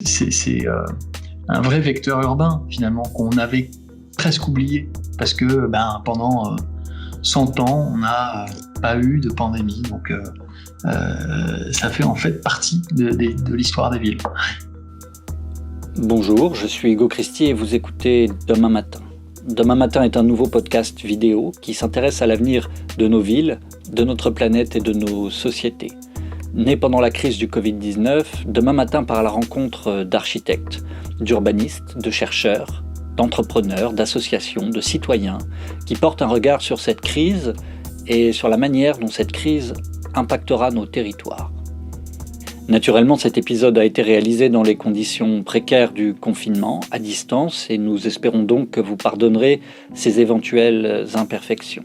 C'est un vrai vecteur urbain, finalement, qu'on avait presque oublié. Parce que pendant 100 ans, on n'a pas eu de pandémie. Donc, ça fait en fait partie de l'histoire des villes. Bonjour, je suis Hugo Christie et vous écoutez Demain Matin. Demain Matin est un nouveau podcast vidéo qui s'intéresse à l'avenir de nos villes, de notre planète et de nos sociétés. Né pendant la crise du Covid-19, Demain Matin part à la rencontre d'architectes, d'urbanistes, de chercheurs, d'entrepreneurs, d'associations, de citoyens qui portent un regard sur cette crise et sur la manière dont cette crise impactera nos territoires. Naturellement, cet épisode a été réalisé dans les conditions précaires du confinement, à distance, et nous espérons donc que vous pardonnerez ces éventuelles imperfections.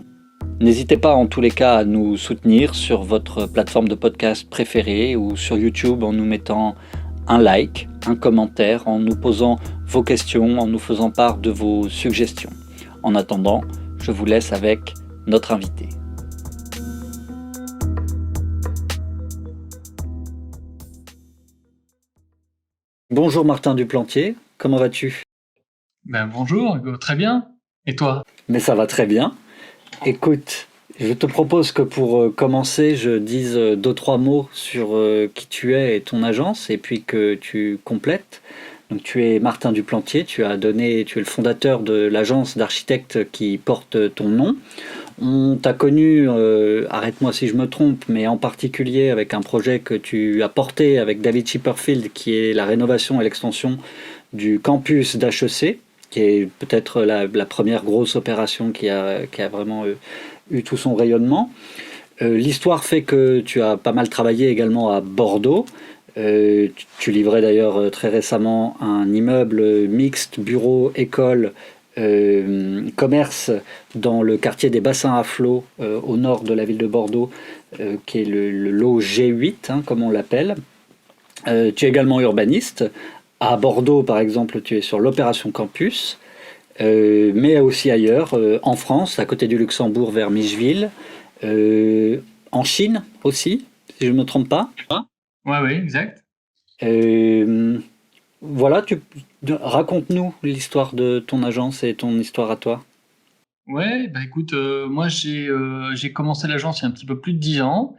N'hésitez pas en tous les cas à nous soutenir sur votre plateforme de podcast préférée ou sur YouTube en nous mettant un like, un commentaire, en nous posant vos questions, en nous faisant part de vos suggestions. En attendant, je vous laisse avec notre invité. Bonjour Martin Duplantier, comment vas-tu ? Bonjour, Hugo, très bien. Et toi ? Mais ça va très bien. Écoute, je te propose que pour commencer, je dise 2-3 mots sur qui tu es et ton agence, et puis que tu complètes. Donc tu es Martin Duplantier, tu es le fondateur de l'agence d'architectes qui porte ton nom. On t'a connu, arrête-moi si je me trompe, mais en particulier avec un projet que tu as porté avec David Chipperfield, qui est la rénovation et l'extension du campus d'HEC, qui est peut-être la première grosse opération qui a vraiment eu tout son rayonnement. L'histoire fait que tu as pas mal travaillé également à Bordeaux. Tu livrais d'ailleurs très récemment un immeuble mixte, bureau, école, commerce dans le quartier des Bassins à Flot, au nord de la ville de Bordeaux, qui est le lot G8, comme on l'appelle. Tu es également urbaniste. À Bordeaux, par exemple, tu es sur l'opération Campus, mais aussi ailleurs, en France, à côté du Luxembourg, vers Micheville, en Chine aussi, si je ne me trompe pas. Oui, exact. Voilà, raconte-nous l'histoire de ton agence et ton histoire à toi. Ouais, écoute, moi j'ai commencé l'agence il y a un petit peu plus de 10 ans.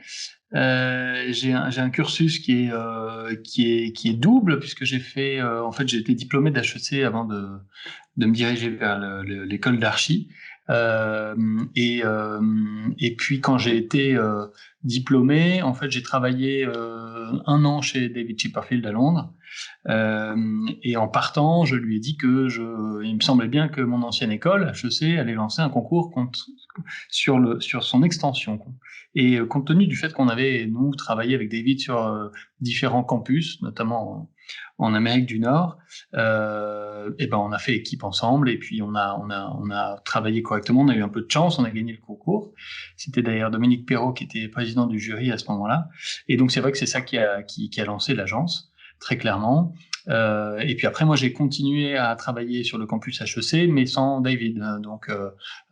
J'ai un cursus qui est double, puisque j'ai été diplômé d'HEC avant de me diriger vers l'école d'archi. Et puis quand j'ai été diplômé, en fait j'ai travaillé 1 an chez David Chipperfield à Londres. Et en partant, je lui ai dit il me semblait bien que mon ancienne école, HEC, allait lancer un concours sur son extension. Et compte tenu du fait qu'on avait, nous, travaillé avec David sur différents campus, notamment en Amérique du Nord, on a fait équipe ensemble, et puis on a travaillé correctement, on a eu un peu de chance, on a gagné le concours. C'était d'ailleurs Dominique Perrault qui était président du jury à ce moment-là. Et donc c'est vrai que c'est ça qui a lancé l'agence, très clairement. Et puis après, moi, j'ai continué à travailler sur le campus HEC, mais sans David. Donc,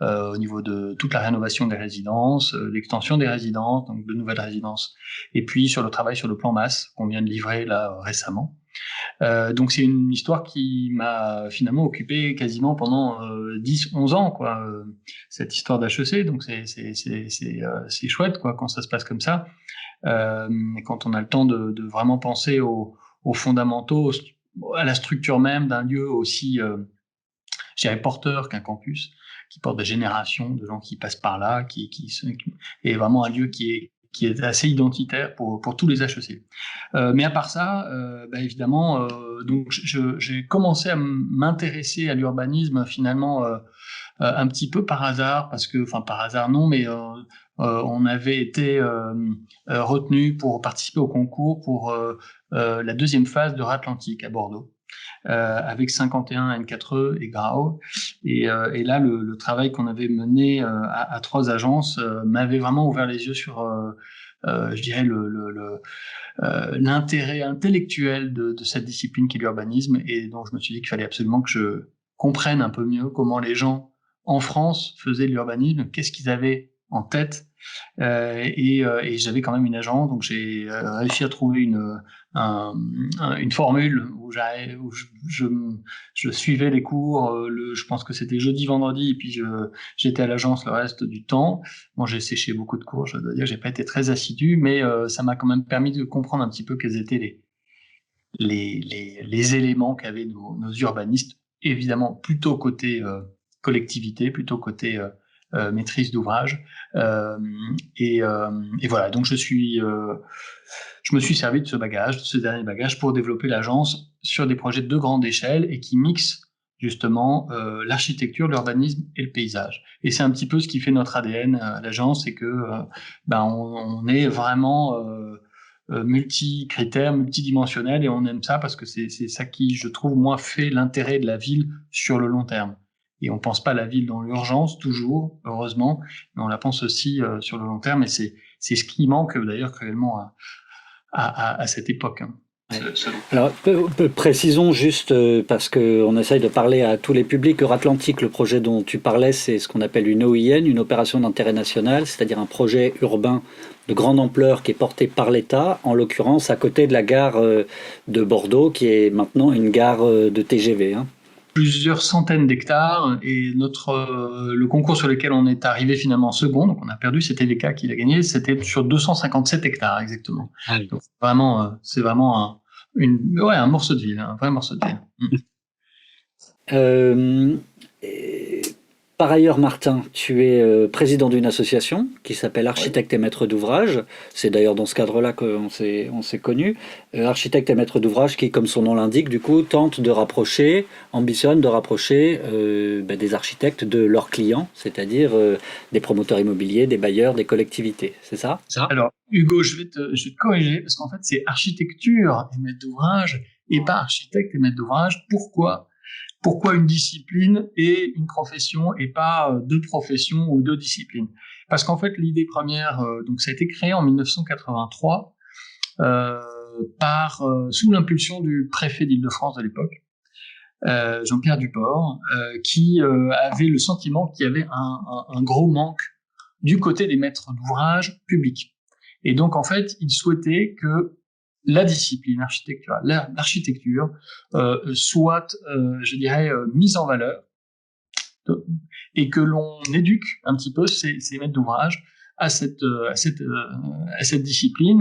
au niveau de toute la rénovation des résidences, l'extension des résidences, donc de nouvelles résidences, et puis sur le travail sur le plan masse qu'on vient de livrer là récemment. Donc c'est une histoire qui m'a finalement occupé quasiment pendant 10-11 ans, quoi, cette histoire d'HEC. Donc c'est chouette, quoi, quand ça se passe comme ça. Quand on a le temps de vraiment penser aux fondamentaux, à la structure même d'un lieu aussi, je dirais, porteur qu'un campus, qui porte des générations de gens qui passent par là, qui est vraiment un lieu qui est assez identitaire pour tous les HEC. Mais à part ça, évidemment, donc j'ai commencé à m'intéresser à l'urbanisme finalement un petit peu par hasard, par hasard non, mais on avait été retenu pour participer au concours pour la deuxième phase de Atlantique à Bordeaux, avec 51 N4E et Grao. Et là, le travail qu'on avait mené à 3 agences m'avait vraiment ouvert les yeux sur, je dirais, l'intérêt intellectuel de cette discipline qui est l'urbanisme. Et donc, je me suis dit qu'il fallait absolument que je comprenne un peu mieux comment les gens en France faisaient de l'urbanisme, qu'est-ce qu'ils avaient en tête. Et j'avais quand même une agence, donc j'ai réussi à trouver une formule où je suivais les cours. Je pense que c'était jeudi, vendredi, et puis j'étais à l'agence le reste du temps. Bon, j'ai séché beaucoup de cours, je dois dire, j'ai pas été très assidu, mais ça m'a quand même permis de comprendre un petit peu quels étaient les éléments qu'avaient nos urbanistes, évidemment plutôt côté collectivité, plutôt côté maîtrise d'ouvrage. Et voilà, donc je me suis servi de ce dernier bagage pour développer l'agence sur des projets de grande échelle et qui mixent justement l'architecture, l'urbanisme et le paysage. Et c'est un petit peu ce qui fait notre ADN à l'agence, c'est que on est vraiment multi-critères, multidimensionnel, et on aime ça parce que c'est ça qui, je trouve, moi, fait l'intérêt de la ville sur le long terme. Et on pense pas à la ville dans l'urgence, toujours, heureusement, mais on la pense aussi sur le long terme, et c'est ce qui manque d'ailleurs cruellement à cette époque. Hein. Alors, précisons juste, parce qu'on essaye de parler à tous les publics, Euratlantique, le projet dont tu parlais, c'est ce qu'on appelle une OIN, une opération d'intérêt national, c'est-à-dire un projet urbain de grande ampleur qui est porté par l'État, en l'occurrence à côté de la gare de Bordeaux, qui est maintenant une gare de TGV. Hein. Plusieurs centaines d'hectares, et le concours sur lequel on est arrivé finalement second, donc on a perdu, c'était VK qui l'a gagné, c'était sur 257 hectares exactement. Ah oui. Donc c'est vraiment un morceau de ville, un vrai morceau de ville. Par ailleurs, Martin, tu es président d'une association qui s'appelle Architectes et Maîtres d'Ouvrage. C'est d'ailleurs dans ce cadre-là qu'on s'est connus. Architectes et Maîtres d'Ouvrage qui, comme son nom l'indique, du coup, ambitionne de rapprocher des architectes de leurs clients, c'est-à-dire des promoteurs immobiliers, des bailleurs, des collectivités. C'est ça ? Alors, Hugo, je vais te corriger, parce qu'en fait, c'est architecture et maître d'ouvrage, et pas architecte et maître d'ouvrage. Pourquoi une discipline et une profession et pas deux professions ou deux disciplines? Parce qu'en fait, l'idée première, donc ça a été créé en 1983 sous l'impulsion du préfet d'Île-de-France de l'époque, Jean-Pierre Duport, qui avait le sentiment qu'il y avait un gros manque du côté des maîtres d'ouvrage publics. Et donc, en fait, il souhaitait que la discipline architecturale, l'architecture, soit, je dirais, mise en valeur, et que l'on éduque un petit peu ces maîtres d'ouvrage à cette discipline,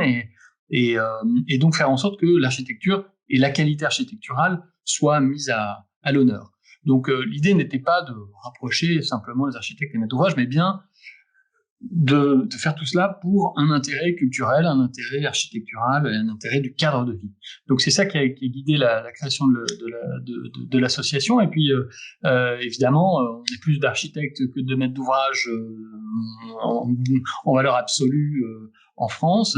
et donc faire en sorte que l'architecture et la qualité architecturale soient mises à l'honneur. Donc l'idée n'était pas de rapprocher simplement les architectes et les maîtres d'ouvrage, mais bien de faire tout cela pour un intérêt culturel, un intérêt architectural et un intérêt du cadre de vie. Donc c'est ça qui a guidé la création de l'association. Et puis évidemment, on est plus d'architectes que de maîtres d'ouvrage en valeur absolue en France.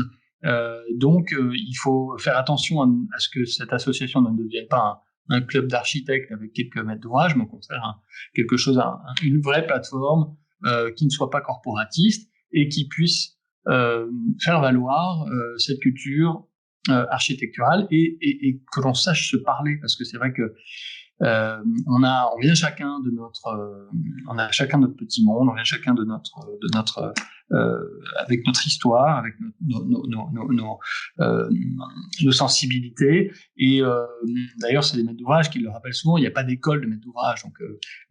Donc il faut faire attention à ce que cette association ne devienne pas un club d'architectes avec quelques maîtres d'ouvrage, mais au contraire quelque chose, une vraie plateforme qui ne soit pas corporatiste et qui puisse faire valoir cette culture architecturale, et que l'on sache se parler, parce que c'est vrai que on vient chacun de notre petit monde, on vient chacun de notre avec notre histoire, avec nos sensibilités, et d'ailleurs c'est les maîtres d'ouvrage qui le rappellent souvent, il n'y a pas d'école de maîtres d'ouvrage, donc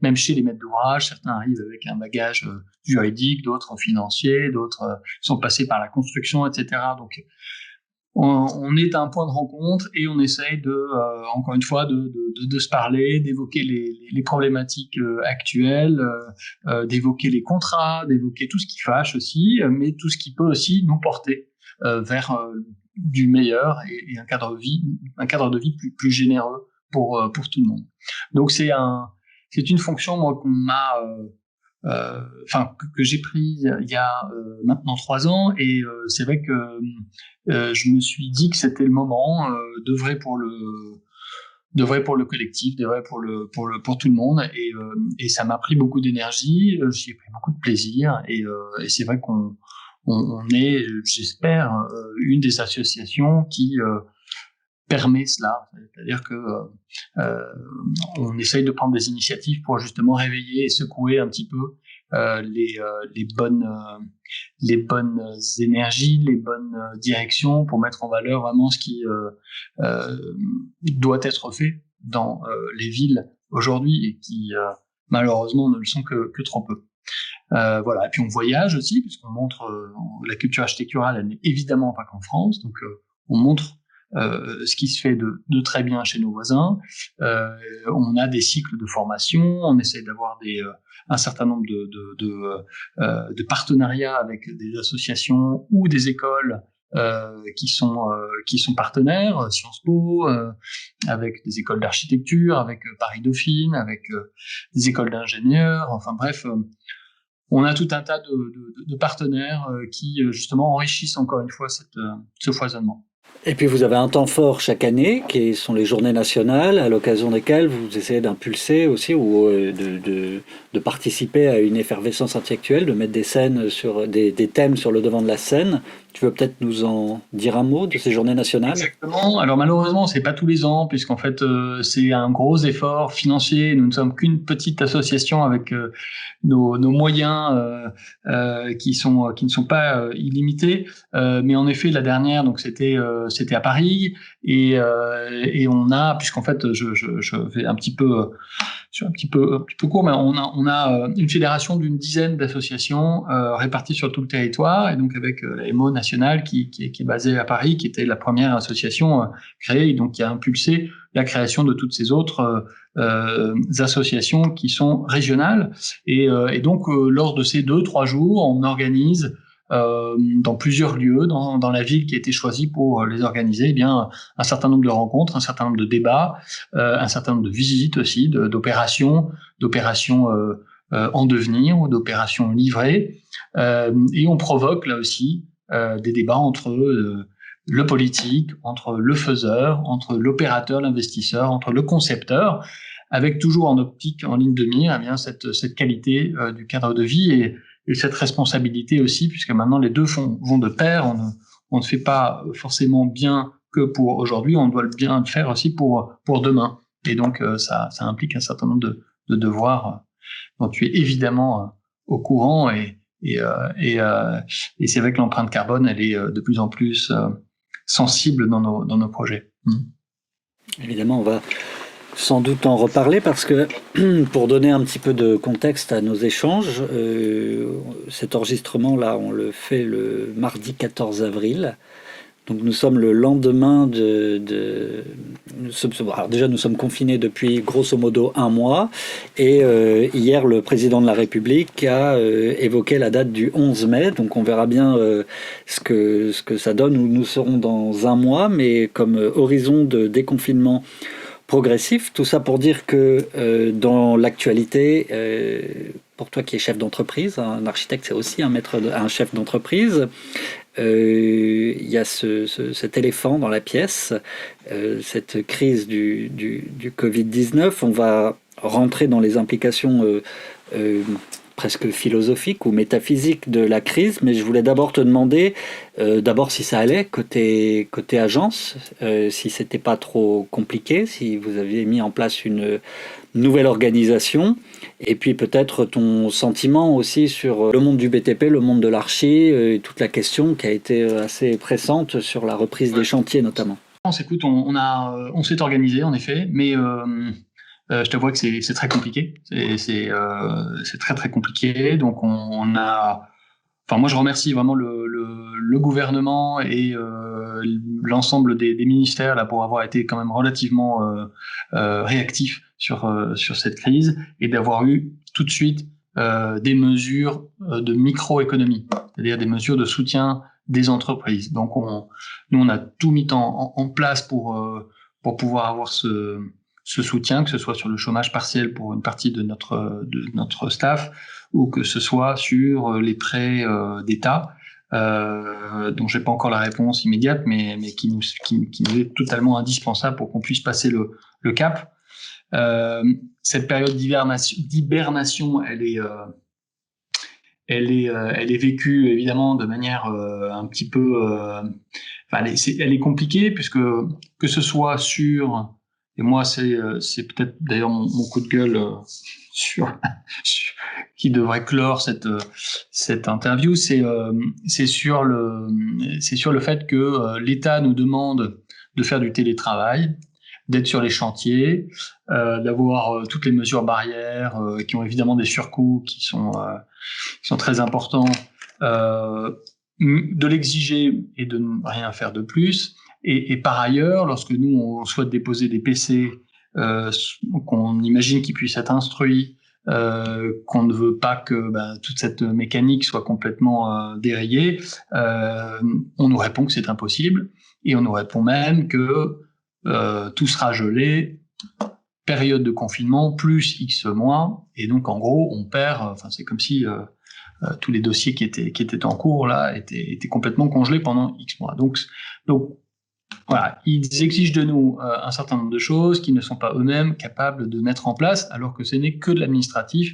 même chez les maîtres d'ouvrage, certains arrivent avec un bagage juridique, d'autres financier, d'autres sont passés par la construction, etc. Donc on est à un point de rencontre et on essaye encore une fois, de se parler, d'évoquer les problématiques actuelles, d'évoquer les contrats, d'évoquer tout ce qui fâche aussi, mais tout ce qui peut aussi nous porter vers du meilleur et un cadre de vie plus généreux pour tout le monde. Donc c'est une fonction, moi, que j'ai pris il y a maintenant 3 ans, et c'est vrai que je me suis dit que c'était le moment d'œuvrer pour le collectif, d'œuvrer pour tout le monde, et ça m'a pris beaucoup d'énergie, j'y ai pris beaucoup de plaisir, et c'est vrai qu'on est, j'espère, une des associations qui permet cela, c'est-à-dire que on essaye de prendre des initiatives pour justement réveiller et secouer un petit peu les bonnes énergies, les bonnes directions pour mettre en valeur vraiment ce qui doit être fait dans les villes aujourd'hui et qui malheureusement ne le sont que trop peu. Voilà. Et puis on voyage aussi, puisqu'on montre la culture architecturale, elle n'est évidemment pas qu'en France, donc on montre ce qui se fait de très bien chez nos voisins. On a des cycles de formation, on essaie d'avoir un certain nombre de partenariats avec des associations ou des écoles qui sont partenaires, Sciences Po, avec des écoles d'architecture, avec Paris Dauphine, avec des écoles d'ingénieurs, enfin bref. On a tout un tas de partenaires qui justement enrichissent encore une fois ce foisonnement. Et puis vous avez un temps fort chaque année, qui sont les journées nationales, à l'occasion desquelles vous essayez d'impulser aussi ou de participer à une effervescence intellectuelle, de mettre des scènes sur des thèmes sur le devant de la scène. Tu veux peut-être nous en dire un mot de ces journées nationales? Exactement. Alors malheureusement, c'est pas tous les ans, puisqu'en fait, c'est un gros effort financier. Nous ne sommes qu'une petite association avec nos moyens qui ne sont pas illimités. Mais en effet, la dernière, donc c'était à Paris, et on a, puisqu'en fait, je vais un petit peu je suis un petit peu court, mais on a une fédération d'une dizaine d'associations réparties sur tout le territoire, et donc avec la MO nationale qui est basée à Paris, qui était la première association créée, et donc qui a impulsé la création de toutes ces autres associations qui sont régionales. Et donc, lors de ces 2-3 jours, on organise dans plusieurs lieux, dans la ville qui a été choisie pour les organiser, eh bien, un certain nombre de rencontres, un certain nombre de débats, un certain nombre de visites aussi, d'opérations en devenir ou d'opérations livrées. Et on provoque là aussi des débats entre le politique, entre le faiseur, entre l'opérateur, l'investisseur, entre le concepteur, avec toujours en optique, en ligne de mire, eh bien, cette qualité du cadre de vie et cette responsabilité aussi, puisque maintenant les deux vont de pair. On ne fait pas forcément bien que pour aujourd'hui, on doit bien le faire aussi pour demain. Et donc ça implique un certain nombre de devoirs dont tu es évidemment au courant, et c'est vrai que l'empreinte carbone, elle est de plus en plus sensible dans nos projets. Évidemment, on va sans doute en reparler parce que pour donner un petit peu de contexte à nos échanges, cet enregistrement-là, on le fait le mardi 14 avril. Donc nous sommes le lendemain alors déjà nous sommes confinés depuis grosso modo un mois, et hier le président de la République a évoqué la date du 11 mai, donc on verra bien ce que ça donne, où nous serons dans un mois, mais comme horizon de déconfinement progressif. Tout ça pour dire que dans l'actualité, pour toi qui es chef d'entreprise, un architecte c'est aussi un chef d'entreprise, il y a cet éléphant dans la pièce, cette crise du Covid-19. On va rentrer dans les implications presque philosophiques ou métaphysiques de la crise, mais je voulais d'abord te demander d'abord si ça allait côté agence, si c'était pas trop compliqué, si vous aviez mis en place une nouvelle organisation, et puis peut-être ton sentiment aussi sur le monde du BTP, le monde de l'archi, et toute la question qui a été assez pressante sur la reprise des chantiers notamment. Écoute, on s'est organisé en effet, mais je t'avoue que c'est très compliqué. C'est très très compliqué. Donc on a. Enfin, moi je remercie vraiment le gouvernement et l'ensemble des ministères là pour avoir été quand même relativement réactifs sur cette crise, et d'avoir eu tout de suite des mesures de microéconomie, c'est-à-dire des mesures de soutien des entreprises. Donc nous on a tout mis en place pour pouvoir avoir ce soutien, que ce soit sur le chômage partiel pour une partie de notre staff, ou que ce soit sur les prêts d'État, dont j'ai pas encore la réponse immédiate, mais qui nous est totalement indispensable pour qu'on puisse passer le cap. Cette période d'hibernation, elle est vécue évidemment de manière un petit peu, elle est compliquée, puisque que ce soit sur, et et moi c'est peut-être d'ailleurs mon coup de gueule sur, qui devrait clore cette interview, c'est sur le fait que l'État nous demande de faire du télétravail, d'être sur les chantiers, d'avoir toutes les mesures barrières qui ont évidemment des surcoûts qui sont très importants, de l'exiger et de ne rien faire de plus. Et par ailleurs, lorsque nous on souhaite déposer des PC qu'on imagine qu'ils puissent être instruits, qu'on ne veut pas que toute cette mécanique soit complètement dérayée, on nous répond que c'est impossible, et on nous répond même que tout sera gelé, période de confinement plus X mois, et donc en gros on perd, c'est comme si tous les dossiers qui étaient en cours là étaient complètement congelés pendant X mois. Donc voilà, ils exigent de nous un certain nombre de choses qu'ils ne sont pas eux-mêmes capables de mettre en place, alors que ce n'est que de l'administratif,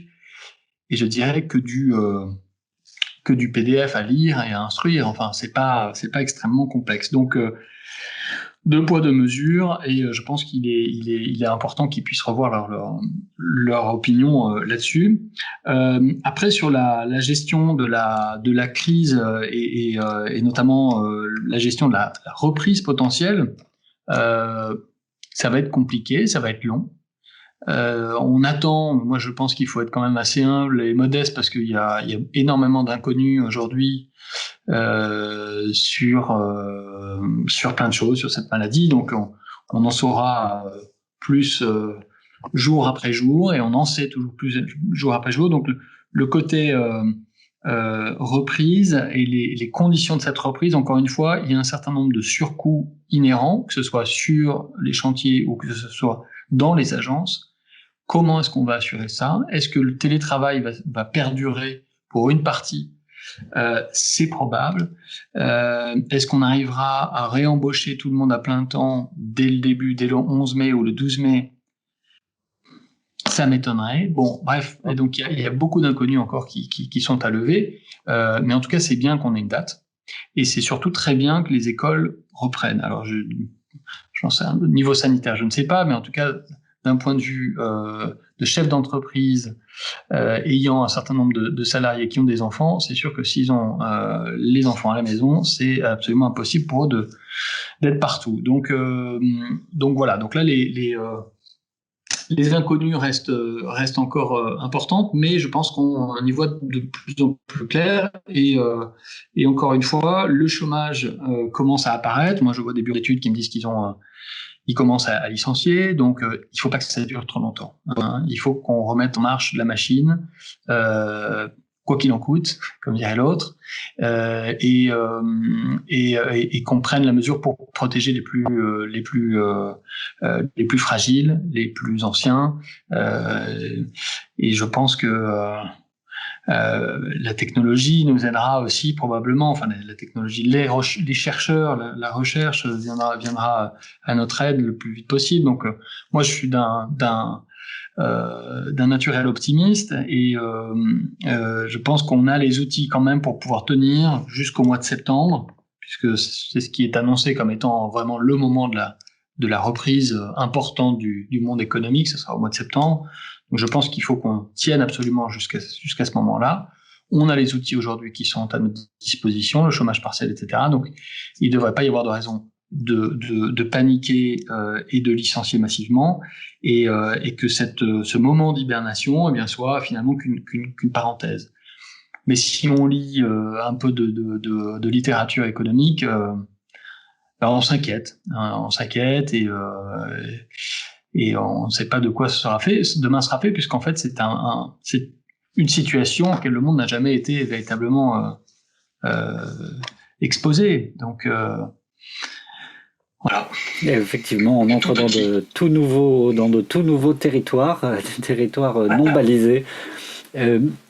et je dirais que du PDF à lire et à instruire. Enfin, c'est pas extrêmement complexe. Donc, deux poids, deux mesures, et je pense qu'il est important qu'ils puissent revoir leur opinion là-dessus. Après, sur la gestion de la crise et notamment la gestion de la reprise potentielle, ça va être compliqué, ça va être long. On attend, moi je pense qu'il faut être quand même assez humble et modeste, parce qu'il y a énormément d'inconnus aujourd'hui sur plein de choses, sur cette maladie. Donc on en saura plus jour après jour, et on en sait toujours plus jour après jour. Donc le côté reprise et les conditions de cette reprise, encore une fois, il y a un certain nombre de surcoûts inhérents, que ce soit sur les chantiers ou que ce soit dans les agences. Comment est-ce qu'on va assurer ça? Est-ce que le télétravail va perdurer pour une partie? C'est probable. Est-ce qu'on arrivera à réembaucher tout le monde à plein temps dès le 11 mai ou le 12 mai? Ça m'étonnerait. Bon, bref. Et donc, il y a beaucoup d'inconnus encore qui sont à lever. Mais en tout cas, c'est bien qu'on ait une date. Et c'est surtout très bien que les écoles reprennent. Alors, j'en sais, niveau sanitaire, je ne sais pas, mais en tout cas, d'un point de vue de chef d'entreprise ayant un certain nombre de salariés qui ont des enfants, c'est sûr que s'ils ont les enfants à la maison, c'est absolument impossible pour eux d'être partout. Donc voilà. Donc là, les inconnus restent encore importantes, mais je pense qu'on y voit de plus en plus clair. Et encore une fois, le chômage commence à apparaître. Moi, je vois des bureaux d'études qui me disent ils commencent à licencier, donc il faut pas que ça dure trop longtemps. Hein. Il faut qu'on remette en marche la machine, quoi qu'il en coûte, comme dirait l'autre, et qu'on prenne la mesure pour protéger les plus fragiles, les plus anciens. Et je pense que la technologie nous aidera aussi probablement. Enfin, la technologie, les chercheurs, la recherche viendra à notre aide le plus vite possible. Donc, moi, je suis d'un naturel optimiste, et je pense qu'on a les outils quand même pour pouvoir tenir jusqu'au mois de septembre, puisque c'est ce qui est annoncé comme étant vraiment le moment de la reprise importante du monde économique. Ce sera au mois de septembre. Donc je pense qu'il faut qu'on tienne absolument jusqu'à ce moment-là. On a les outils aujourd'hui qui sont à notre disposition, le chômage partiel, etc. Donc il ne devrait pas y avoir de raison de paniquer et de licencier massivement, et que ce moment d'hibernation soit finalement qu'une parenthèse. Mais si on lit un peu de littérature économique, on s'inquiète, hein, et on ne sait pas de quoi demain sera fait, puisqu'en fait c'est une situation à laquelle le monde n'a jamais été véritablement exposé. Donc voilà. Et effectivement, on entre dans de tout nouveaux territoires, des territoires non balisés.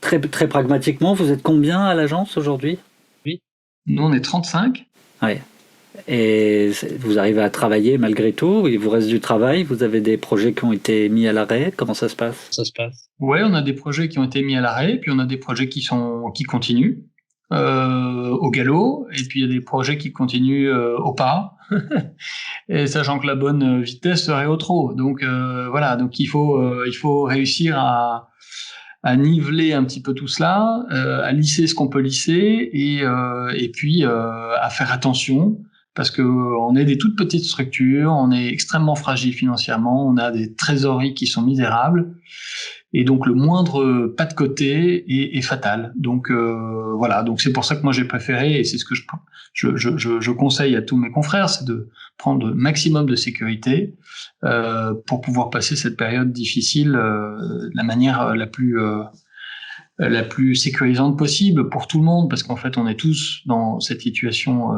Très, très pragmatiquement, vous êtes combien à l'agence aujourd'hui? Oui. Nous, on est 35. Ouais. Et vous arrivez à travailler malgré tout? Il vous reste du travail? Vous avez des projets qui ont été mis à l'arrêt? Comment ça se passe? Ouais, on a des projets qui ont été mis à l'arrêt, puis on a des projets qui continuent. au galop, et puis il y a des projets qui continuent au pas, et sachant que la bonne vitesse serait au trot. Donc voilà, donc il faut réussir à niveler un petit peu tout cela, à lisser ce qu'on peut lisser, et puis à faire attention, parce que on est des toutes petites structures, on est extrêmement fragile financièrement, on a des trésoreries qui sont misérables, et donc le moindre pas de côté est fatal. Donc voilà, donc c'est pour ça que moi j'ai préféré, et c'est ce que je conseille à tous mes confrères, c'est de prendre le maximum de sécurité pour pouvoir passer cette période difficile de la manière la plus sécurisante possible pour tout le monde, parce qu'en fait on est tous dans cette situation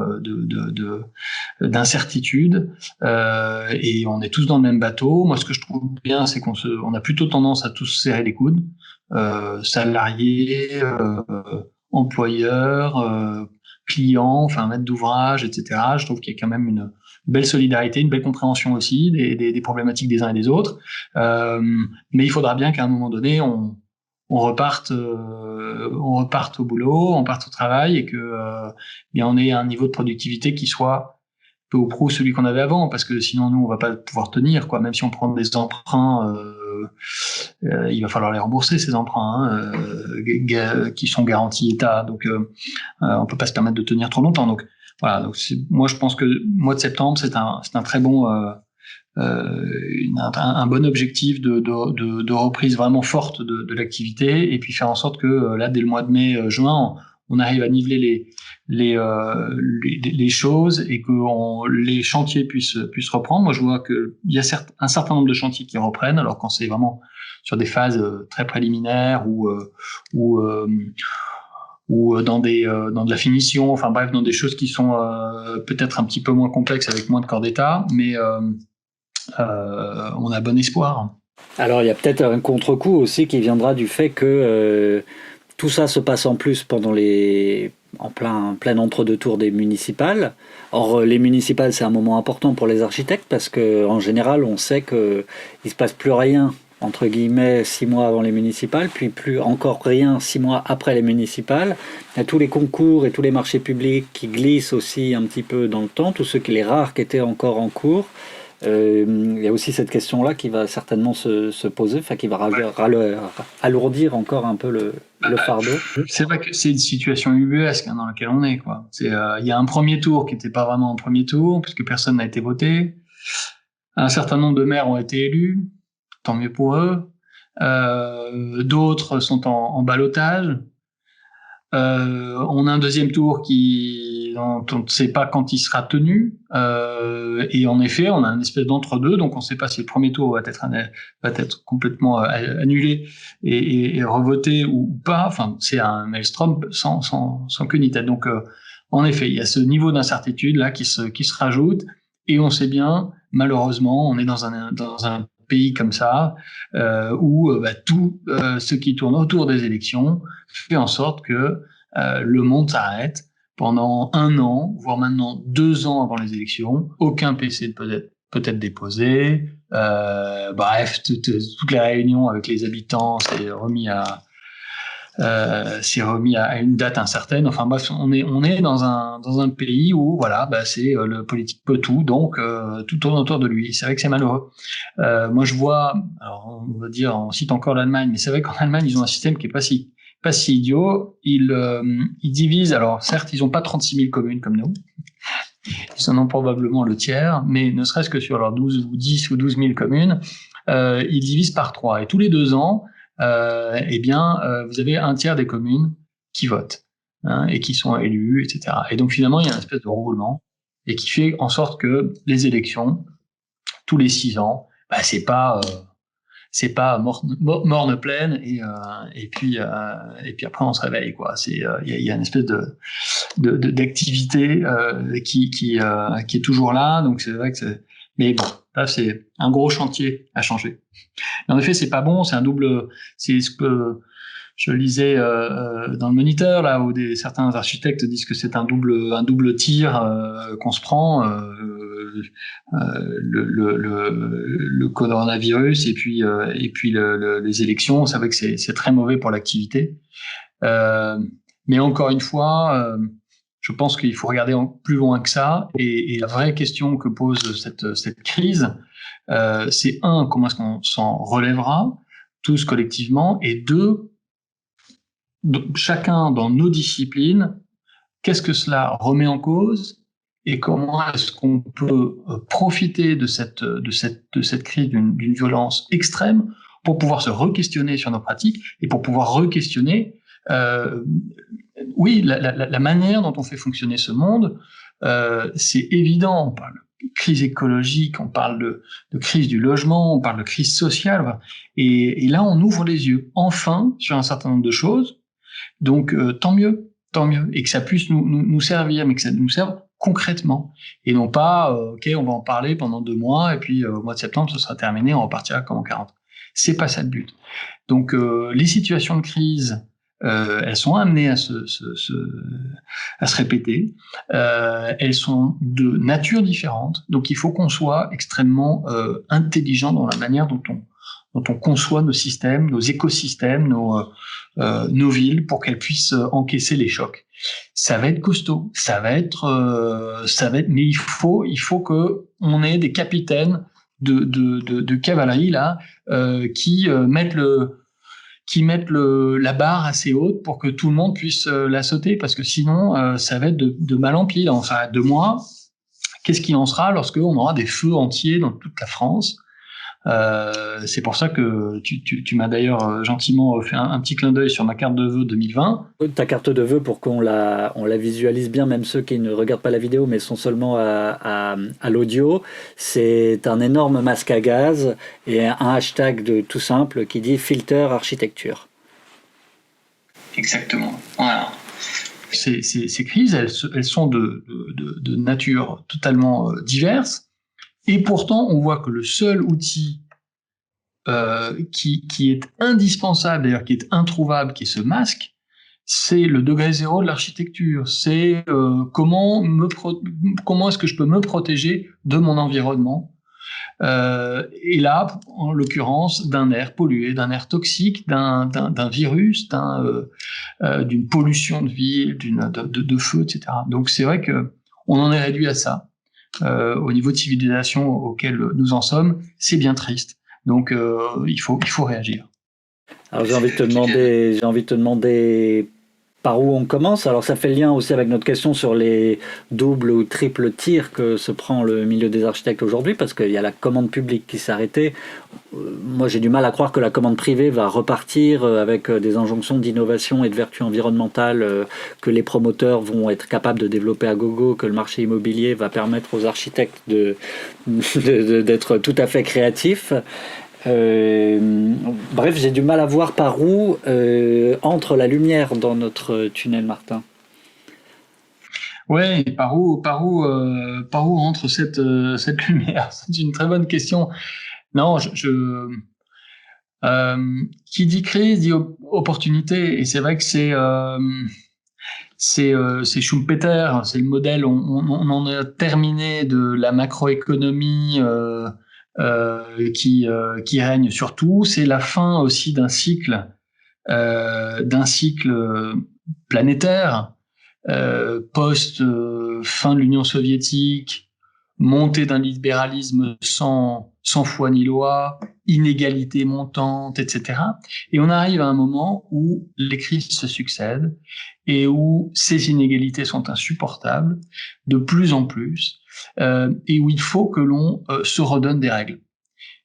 d'incertitude, et on est tous dans le même bateau. Moi, ce que je trouve bien, c'est on a plutôt tendance à tous serrer les coudes, salariés, employeurs, clients, enfin maîtres d'ouvrage, etc. Je trouve qu'il y a quand même une belle solidarité, une belle compréhension aussi des problématiques des uns et des autres. Mais il faudra bien qu'à un moment donné, on reparte au boulot, on parte au travail, et que bien on ait un niveau de productivité qui soit peu ou prou celui qu'on avait avant, parce que sinon nous on va pas pouvoir tenir, quoi. Même si on prend des emprunts, il va falloir les rembourser, ces emprunts qui sont garantis État, donc on peut pas se permettre de tenir trop longtemps. Donc voilà, donc moi je pense que le mois de septembre c'est un très bon un bon objectif de reprise vraiment forte de l'activité, et puis faire en sorte que là, dès le mois de mai, juin, on arrive à niveler les choses, et que les chantiers puissent reprendre. Moi, je vois qu'il y a un certain nombre de chantiers qui reprennent, alors quand c'est vraiment sur des phases très préliminaires ou dans de la finition, enfin bref, dans des choses qui sont peut-être un petit peu moins complexes, avec moins de corps d'état, mais on a bon espoir. Alors il y a peut-être un contre-coup aussi qui viendra du fait que tout ça se passe en plus en plein entre-deux tours des municipales. Or les municipales, c'est un moment important pour les architectes, parce que en général on sait qu'il ne se passe plus rien entre guillemets 6 mois avant les municipales, puis plus encore rien 6 mois après les municipales. Il y a tous les concours et tous les marchés publics qui glissent aussi un petit peu dans le temps, les rares qui étaient encore en cours. Il y a aussi cette question-là qui va certainement se poser, qui va alourdir encore un peu le fardeau. C'est vrai que c'est une situation ubuesque dans laquelle on est, quoi. Il y a un premier tour qui n'était pas vraiment un premier tour, puisque personne n'a été voté. Un certain nombre de maires ont été élus, tant mieux pour eux. D'autres sont en ballottage. On a un deuxième tour dont on ne sait pas quand il sera tenu, et en effet on a une espèce d'entre-deux, donc on ne sait pas si le premier tour va être complètement annulé et revoté ou pas. Enfin, c'est un maelstrom sans queue ni tête. Donc en effet il y a ce niveau d'incertitude là qui se rajoute, et on sait bien, malheureusement, on est dans un pays comme ça, où tout ce qui tourne autour des élections fait en sorte que le monde s'arrête pendant 1 an, voire maintenant 2 ans avant les élections. Aucun PC ne peut être déposé. Bref, toutes les réunions avec les habitants, c'est remis à une date incertaine. Enfin bref, on est dans un pays où voilà, c'est le politique peut tout, donc tout tourne autour de lui. C'est vrai que c'est malheureux. Moi je vois, alors on va dire, on cite encore l'Allemagne, mais c'est vrai qu'en Allemagne ils ont un système qui est pas si idiot. Ils divisent, alors certes ils ont pas 36 000 communes comme nous, ils en ont probablement le tiers, mais ne serait-ce que sur leurs 12 ou 10 ou 12 000 communes, ils divisent par 3, et tous les 2 ans vous avez un tiers des communes qui votent, hein, et qui sont élus, etc. Et donc finalement, il y a une espèce de roulement, et qui fait en sorte que les élections, tous les 6 ans, c'est pas morne pleine, et puis après on se réveille, quoi. Il y a une espèce d'activité qui est toujours là. Donc c'est vrai que mais bon, là c'est un gros chantier à changer. Mais en effet, c'est pas bon, c'est ce que je lisais dans le Moniteur, là où certains architectes disent que c'est un double tir qu'on se prend, le coronavirus, et puis les élections. C'est vrai que c'est très mauvais pour l'activité. Mais encore une fois, je pense qu'il faut regarder plus loin que ça. Et la vraie question que pose cette crise, c'est un, comment est-ce qu'on s'en relèvera tous collectivement, et deux, chacun dans nos disciplines, qu'est-ce que cela remet en cause et comment est-ce qu'on peut profiter de cette crise d'une violence extrême pour pouvoir se re-questionner sur nos pratiques et pour pouvoir re-questionner oui, la manière dont on fait fonctionner ce monde. C'est évident, on parle de crise écologique, on parle de crise du logement, on parle de crise sociale, et là on ouvre les yeux enfin sur un certain nombre de choses. Donc tant mieux, et que ça puisse nous servir, mais que ça nous serve concrètement, et non pas ok, on va en parler pendant 2 mois et puis au mois de septembre ce sera terminé, on repartira comme en 40. C'est pas ça le but. Donc les situations de crise, elles sont amenées à se répéter. Elles sont de nature différente, donc il faut qu'on soit extrêmement intelligent dans la manière dont on conçoit nos systèmes, nos écosystèmes, nos villes, pour qu'elles puissent encaisser les chocs. Ça va être costaud, ça va être, mais il faut que on ait des capitaines de cavalerie là qui mettent la barre assez haute pour que tout le monde puisse la sauter, parce que sinon ça va être de mal en pis. Enfin, 2 mois, qu'est-ce qu'il en sera lorsqu'on aura des feux entiers dans toute la France? C'est pour ça que tu m'as d'ailleurs gentiment fait un petit clin d'œil sur ma carte de vœux 2020. Ta carte de vœux, pour qu'on la visualise bien, même ceux qui ne regardent pas la vidéo mais sont seulement à l'audio, c'est un énorme masque à gaz et un hashtag tout simple qui dit filter architecture. Exactement. Voilà. Ces crises, elles sont de nature totalement diverse. Et pourtant, on voit que le seul outil qui est indispensable, d'ailleurs qui est introuvable, qui est ce masque, c'est le degré zéro de l'architecture. C'est comment est-ce que je peux me protéger de mon environnement. Et là, en l'occurrence, d'un air pollué, d'un air toxique, d'un virus, d'une pollution de ville, de feu, etc. Donc c'est vrai que on en est réduit à ça. Au niveau de civilisation auquel nous en sommes, c'est bien triste. Donc il faut réagir. Alors j'ai envie de te demander par où on commence. Alors ça fait le lien aussi avec notre question sur les doubles ou triples tirs que se prend le milieu des architectes aujourd'hui, parce qu'il y a la commande publique qui s'est arrêtée. Moi j'ai du mal à croire que la commande privée va repartir avec des injonctions d'innovation et de vertu environnementale que les promoteurs vont être capables de développer à gogo, que le marché immobilier va permettre aux architectes d'être tout à fait créatifs. Bref, j'ai du mal à voir par où entre la lumière dans notre tunnel, Martin. Ouais, par où entre cette lumière? C'est une très bonne question. Non, qui dit crise dit opportunité, et c'est vrai que c'est Schumpeter, c'est le modèle. On en a terminé de la macroéconomie qui règne sur tout. C'est la fin aussi d'un cycle planétaire, post fin de l'Union soviétique, montée d'un libéralisme sans foi ni loi, inégalité montante, etc. Et on arrive à un moment où les crises se succèdent et où ces inégalités sont insupportables de plus en plus, et où il faut que l'on se redonne des règles.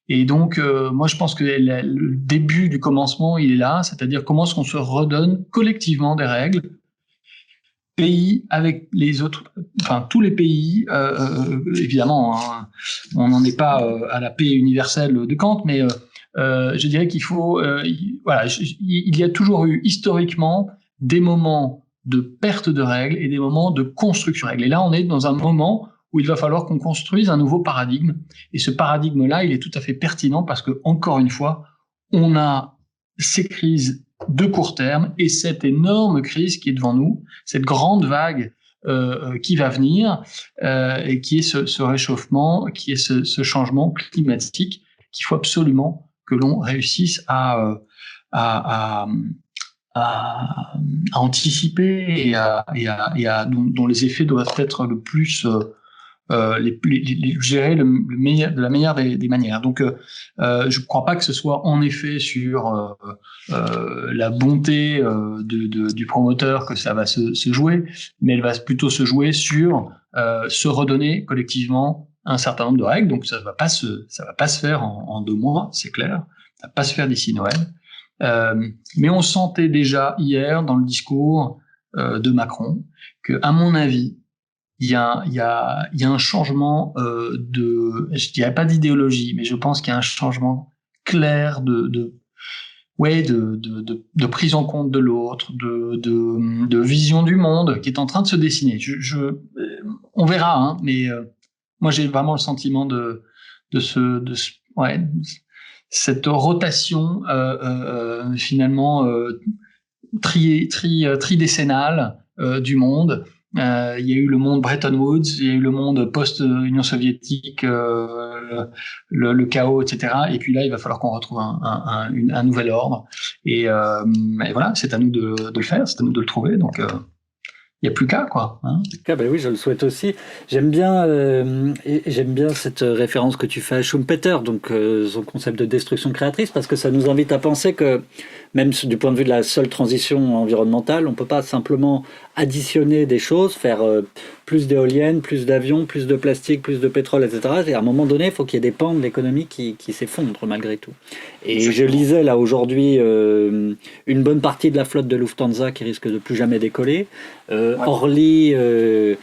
Et donc, moi, je pense que le début du commencement, il est là, c'est-à-dire comment est-ce qu'on se redonne collectivement des règles, pays avec les autres, enfin tous les pays, évidemment, hein, on n'en est pas à la paix universelle de Kant, mais je dirais qu'il faut, voilà, il y a toujours eu historiquement des moments de perte de règles et des moments de construction de règles. Et là, on est dans un moment où il va falloir qu'on construise un nouveau paradigme. Et ce paradigme-là, il est tout à fait pertinent parce que, encore une fois, on a ces crises de court terme et cette énorme crise qui est devant nous, cette grande vague qui va venir, et qui est ce réchauffement, qui est ce changement climatique qu'il faut absolument que l'on réussisse à à anticiper dont les effets doivent être le plus gérer de la meilleure des manières. Donc, je ne crois pas que ce soit en effet sur la bonté du promoteur que ça va se jouer, mais elle va plutôt se jouer sur se redonner collectivement un certain nombre de règles. Donc, ça va pas se faire en 2 mois, c'est clair. Ça va pas se faire d'ici Noël. Mais on sentait déjà hier dans le discours de Macron que, à mon avis, il y a un changement je dirais pas d'idéologie, mais je pense qu'il y a un changement clair de prise en compte de l'autre, de vision du monde qui est en train de se dessiner. On verra, hein, mais moi j'ai vraiment le sentiment de cette rotation finalement tridécennale du monde. Il y a eu le monde Bretton Woods, il y a eu le monde post-Union soviétique, le chaos, etc. Et puis là, il va falloir qu'on retrouve un nouvel ordre. Et voilà, c'est à nous de le faire, c'est à nous de le trouver. Donc, il n'y a plus qu'à, quoi. Hein. Ah ben oui, je le souhaite aussi. J'aime bien cette référence que tu fais à Schumpeter, donc son concept de destruction créatrice, parce que ça nous invite à penser que, même du point de vue de la seule transition environnementale, on ne peut pas simplement additionner des choses, faire plus d'éoliennes, plus d'avions, plus de plastique, plus de pétrole, etc. Et à un moment donné, il faut qu'il y ait des pans de l'économie qui s'effondrent malgré tout. Et je lisais là aujourd'hui une bonne partie de la flotte de Lufthansa qui risque de plus jamais décoller. Orly, je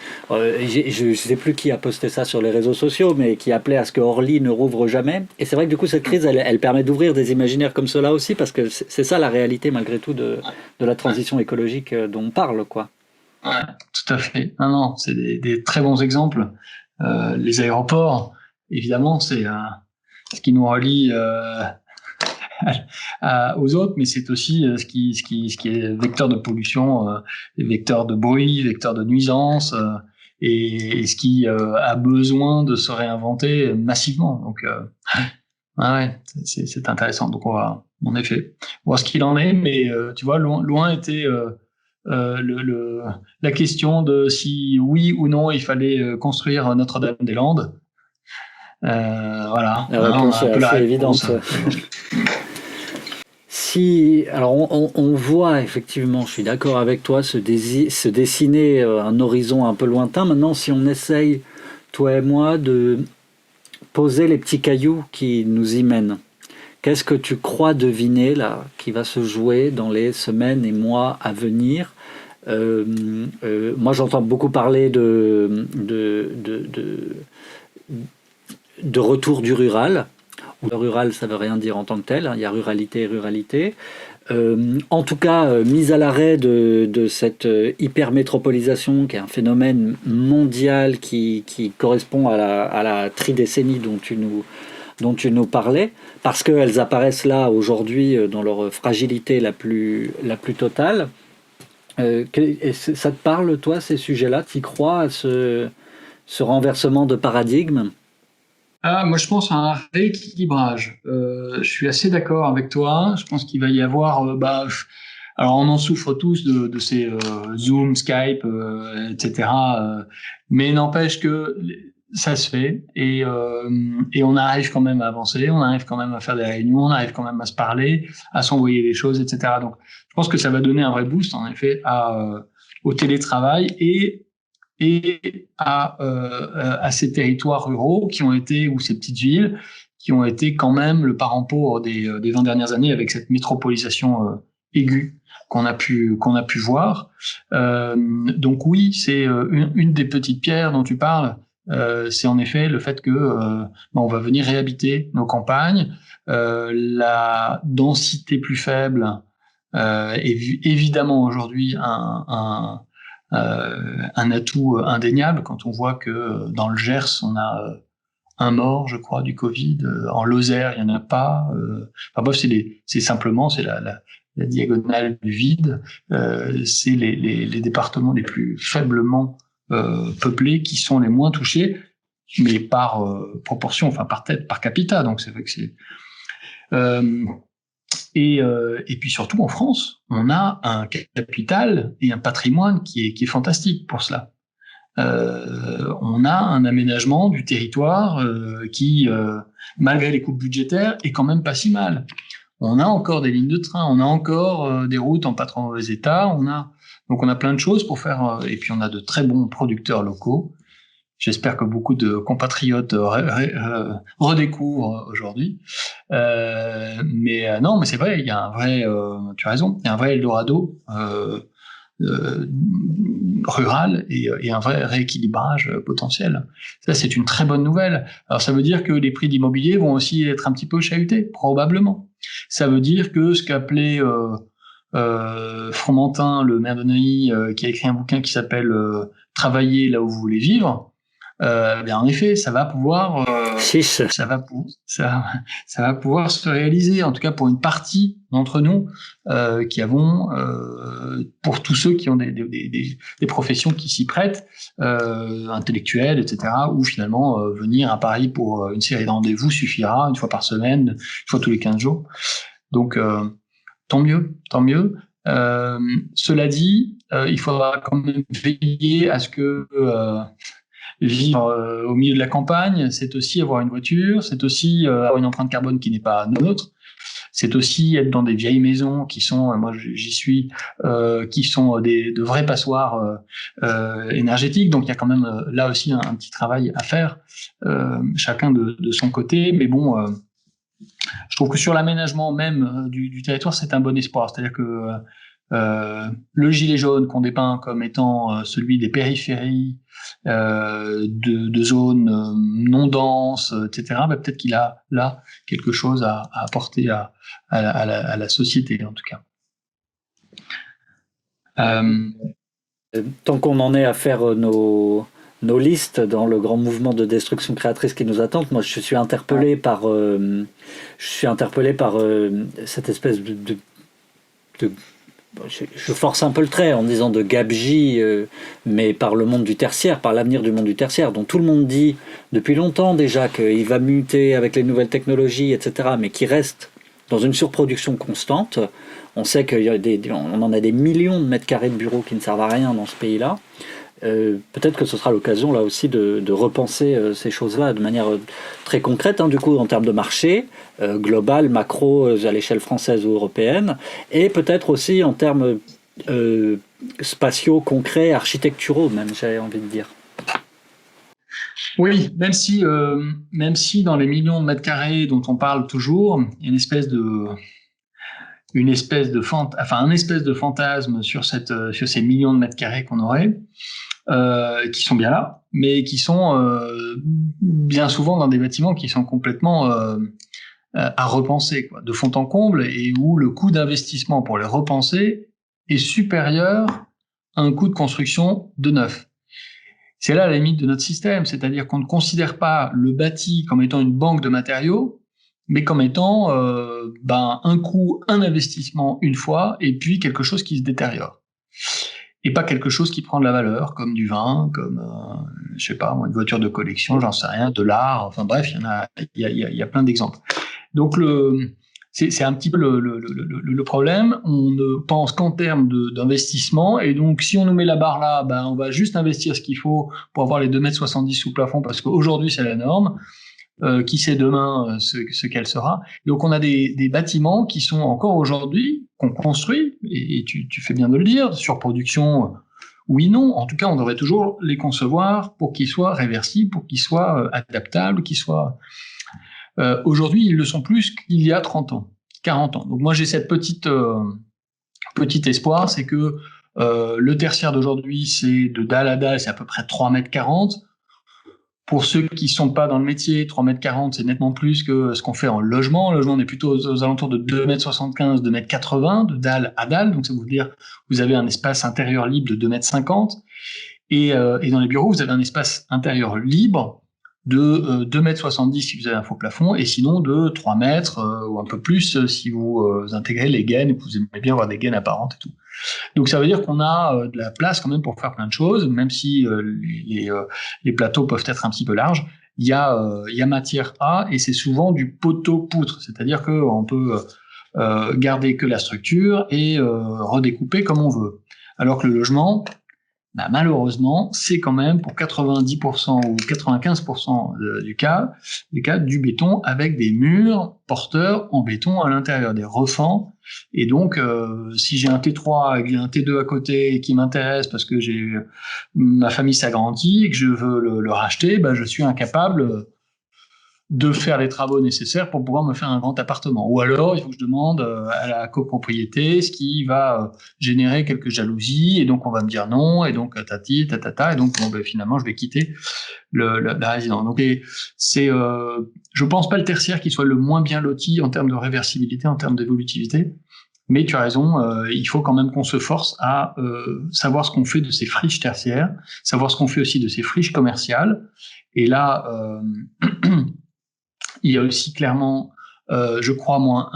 ne sais plus qui a posté ça sur les réseaux sociaux, mais qui appelait à ce que Orly ne rouvre jamais. Et c'est vrai que du coup, cette crise, elle permet d'ouvrir des imaginaires comme cela aussi, parce que c'est ça la réalité malgré tout de la transition écologique dont on parle, quoi. Ouais, tout à fait. Non, c'est des très bons exemples. Les aéroports, évidemment, c'est ce qui nous relie aux autres, mais c'est aussi ce qui est vecteur de pollution, vecteur de bruit, vecteur de nuisance, et ce qui a besoin de se réinventer massivement. Donc, ouais, c'est intéressant. Donc, on va, en effet, voir ce qu'il en est, mais tu vois, loin était la question de si oui ou non il fallait construire Notre-Dame-des-Landes. Voilà. La réponse est assez évidente. Alors on voit effectivement, je suis d'accord avec toi, se dessiner un horizon un peu lointain. Maintenant, si on essaye, toi et moi, de poser les petits cailloux qui nous y mènent, qu'est-ce que tu crois deviner là, qui va se jouer dans les semaines et mois à venir? Moi, j'entends beaucoup parler de retour du rural. Le rural, ça ne veut rien dire en tant que tel, hein. Il y a ruralité et ruralité. En tout cas, mise à l'arrêt de cette hypermétropolisation, qui est un phénomène mondial qui correspond à la tridécennie dont tu nous parlais, parce qu'elles apparaissent là aujourd'hui dans leur fragilité la plus totale. Ça te parle, toi, ces sujets-là? Tu y crois à ce renversement de paradigme? Moi, je pense à un rééquilibrage. Je suis assez d'accord avec toi. Je pense qu'il va y avoir... alors, on en souffre tous de ces Zoom, Skype, etc. Mais n'empêche que ça se fait et on arrive quand même à avancer, on arrive quand même à faire des réunions, on arrive quand même à se parler, à s'envoyer des choses, etc. Donc, je pense que ça va donner un vrai boost, en effet, au télétravail et à ces territoires ruraux qui ont été, ou ces petites villes, qui ont été quand même le parent pauvre des 20 dernières années avec cette métropolisation aiguë qu'on a pu voir. Donc oui, c'est une des petites pierres dont tu parles. C'est en effet le fait que on va venir réhabiter nos campagnes. La densité plus faible est évidemment aujourd'hui un atout indéniable quand on voit que dans le Gers, on a un mort, je crois, du Covid. En Lozère, il n'y en a pas. Enfin bref, c'est simplement la diagonale du vide. C'est les départements les plus faiblement peuplés qui sont les moins touchés, mais par proportion, enfin par tête, par capita. Donc c'est vrai que c'est... Et puis surtout en France, on a un capital et un patrimoine qui est fantastique pour cela. On a un aménagement du territoire qui, malgré les coupes budgétaires, est quand même pas si mal. On a encore des lignes de train, on a encore des routes en pas trop mauvais état, donc on a plein de choses pour faire, et puis on a de très bons producteurs locaux. J'espère que beaucoup de compatriotes redécouvrent aujourd'hui. Non, mais c'est vrai, il y a un vrai, tu as raison, il y a un vrai Eldorado rural et un vrai rééquilibrage potentiel. Ça, c'est une très bonne nouvelle. Alors, ça veut dire que les prix d'immobilier vont aussi être un petit peu chahutés, probablement. Ça veut dire que ce qu'appelait Fromentin, le maire de Neuilly, qui a écrit un bouquin qui s'appelle Travailler là où vous voulez vivre, bien en effet, ça va pouvoir se réaliser, en tout cas pour une partie d'entre nous qui avons, pour tous ceux qui ont des professions qui s'y prêtent, intellectuelles, etc., où finalement venir à Paris pour une série de rendez-vous suffira, une fois par semaine, une fois tous les 15 jours. Donc tant mieux. Cela dit, il faudra quand même veiller à ce que vivre au milieu de la campagne, c'est aussi avoir une voiture, c'est aussi avoir une empreinte carbone qui n'est pas nôtre, c'est aussi être dans des vieilles maisons qui sont, moi j'y suis, qui sont de vrais passoires énergétiques. Donc il y a quand même là aussi un petit travail à faire, chacun de son côté. Mais bon, je trouve que sur l'aménagement même du territoire, c'est un bon espoir. C'est-à-dire que le gilet jaune qu'on dépeint comme étant celui des périphéries de zones non denses, etc., bah, peut-être qu'il a là quelque chose à apporter à la société, en tout cas. Tant qu'on en est à faire nos listes dans le grand mouvement de destruction créatrice qui nous attend, moi je suis interpellé par cette espèce de je force un peu le trait en disant de gabegie, mais par le monde du tertiaire, par l'avenir du monde du tertiaire, dont tout le monde dit depuis longtemps déjà qu'il va muter avec les nouvelles technologies, etc., mais qui reste dans une surproduction constante. On sait qu'on en a des millions de mètres carrés de bureaux qui ne servent à rien dans ce pays-là. Peut-être que ce sera l'occasion là aussi de repenser ces choses-là de manière très concrète, du coup en termes de marché global, macro, à l'échelle française ou européenne, et peut-être aussi en termes spatiaux, concrets, architecturaux même, j'avais envie de dire. Oui, même si dans les millions de mètres carrés dont on parle toujours, il y a un espèce de fantasme sur ces millions de mètres carrés qu'on aurait, qui sont bien là, mais qui sont bien souvent dans des bâtiments qui sont complètement à repenser, quoi, de fond en comble, et où le coût d'investissement pour les repenser est supérieur à un coût de construction de neuf. C'est là la limite de notre système, c'est-à-dire qu'on ne considère pas le bâti comme étant une banque de matériaux, mais comme étant un coût, un investissement une fois, et puis quelque chose qui se détériore. Et pas quelque chose qui prend de la valeur, comme du vin, comme, je sais pas, une voiture de collection, j'en sais rien, de l'art, enfin bref, il y a plein d'exemples. Donc c'est un petit peu le problème. On ne pense qu'en termes d'investissement, et donc si on nous met la barre là, on va juste investir ce qu'il faut pour avoir les 2,70 m sous plafond, parce qu'aujourd'hui c'est la norme. Qui sait demain ce qu'elle sera. Donc on a des bâtiments qui sont encore aujourd'hui, qu'on construit, et tu fais bien de le dire, sur production, oui, non, en tout cas on devrait toujours les concevoir pour qu'ils soient réversibles, pour qu'ils soient adaptables, qu'ils soient... aujourd'hui ils le sont plus qu'il y a 30 ans, 40 ans. Donc moi j'ai cette petit espoir, c'est que le tertiaire d'aujourd'hui, c'est de dalle à dalle, c'est à peu près 3,40 m. Pour ceux qui sont pas dans le métier, 3,40 m, c'est nettement plus que ce qu'on fait en logement. Le logement, on est plutôt aux alentours de 2,75 m, 2,80 m, de dalle à dalle. Donc, ça veut dire vous avez un espace intérieur libre de 2,50 m. Et dans les bureaux, vous avez un espace intérieur libre de 2,70 m si vous avez un faux plafond, et sinon de 3 mètres ou un peu plus si vous intégrez les gaines et que vous aimez bien avoir des gaines apparentes et tout. Donc ça veut dire qu'on a de la place quand même pour faire plein de choses, même si les plateaux peuvent être un petit peu larges. Il y a matière à, et c'est souvent du poteau-poutre, c'est-à-dire qu'on peut garder que la structure et redécouper comme on veut. Alors que le logement, bah, malheureusement, c'est quand même pour 90% ou 95% du cas du béton avec des murs porteurs en béton à l'intérieur, des refends. Et donc, si j'ai un T3 et que j'ai un T2 à côté qui m'intéresse parce que ma famille s'agrandit et que je veux le racheter, bah, je suis incapable de faire les travaux nécessaires pour pouvoir me faire un grand appartement. Ou alors, il faut que je demande à la copropriété, ce qui va générer quelques jalousies, et donc on va me dire non, et donc tati, tatata, et donc bon, ben, finalement, je vais quitter la résidence. Donc, je pense pas le tertiaire qui soit le moins bien loti en termes de réversibilité, en termes d'évolutivité, mais tu as raison, il faut quand même qu'on se force à savoir ce qu'on fait de ces friches tertiaires, savoir ce qu'on fait aussi de ces friches commerciales, et là... il y a aussi clairement, je crois moi,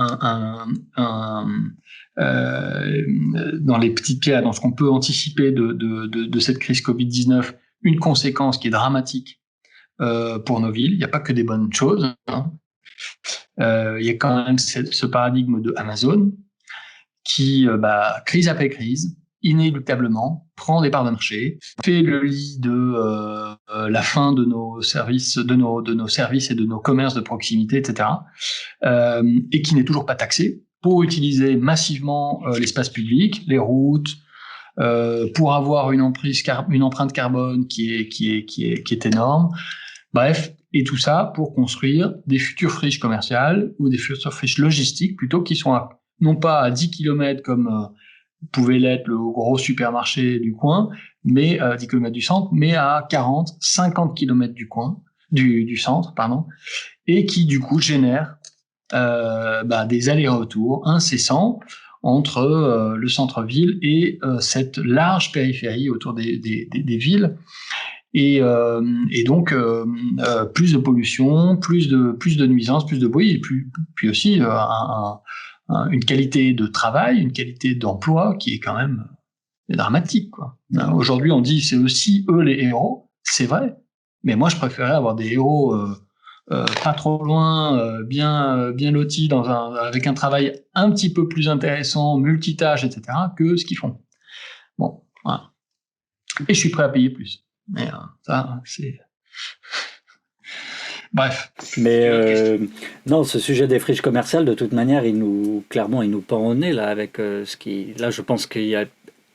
dans les petits cas, dans ce qu'on peut anticiper de cette crise Covid-19, une conséquence qui est dramatique pour nos villes. Il n'y a pas que des bonnes choses. Hein. Il y a quand même ce paradigme de Amazon qui, crise après crise, inéluctablement, prend des parts de marché, fait le lit de la fin de nos services, de nos services et de nos commerces de proximité, etc., et qui n'est toujours pas taxé pour utiliser massivement l'espace public, les routes, pour avoir une empreinte carbone qui est énorme. Bref, et tout ça pour construire des futures friches commerciales ou des futures friches logistiques plutôt qui sont non pas à 10 km comme pouvait l'être le gros supermarché du coin, mais 10 km du centre, mais à 40, 50 km du centre, pardon, et qui du coup génère des allers-retours incessants entre le centre-ville et cette large périphérie autour des villes. Et donc plus de pollution, plus de nuisances, plus de bruit, et puis aussi une qualité de travail, une qualité d'emploi qui est quand même dramatique, quoi. Aujourd'hui, on dit c'est aussi eux les héros, c'est vrai, mais moi je préférais avoir des héros pas trop loin, bien lotis avec un travail un petit peu plus intéressant, multitâche, etc., que ce qu'ils font. Bon, voilà. Et je suis prêt à payer plus. Mais ça, c'est... Bref. Mais non, ce sujet des friches commerciales, de toute manière, il nous pend au nez là avec là, je pense qu'il y a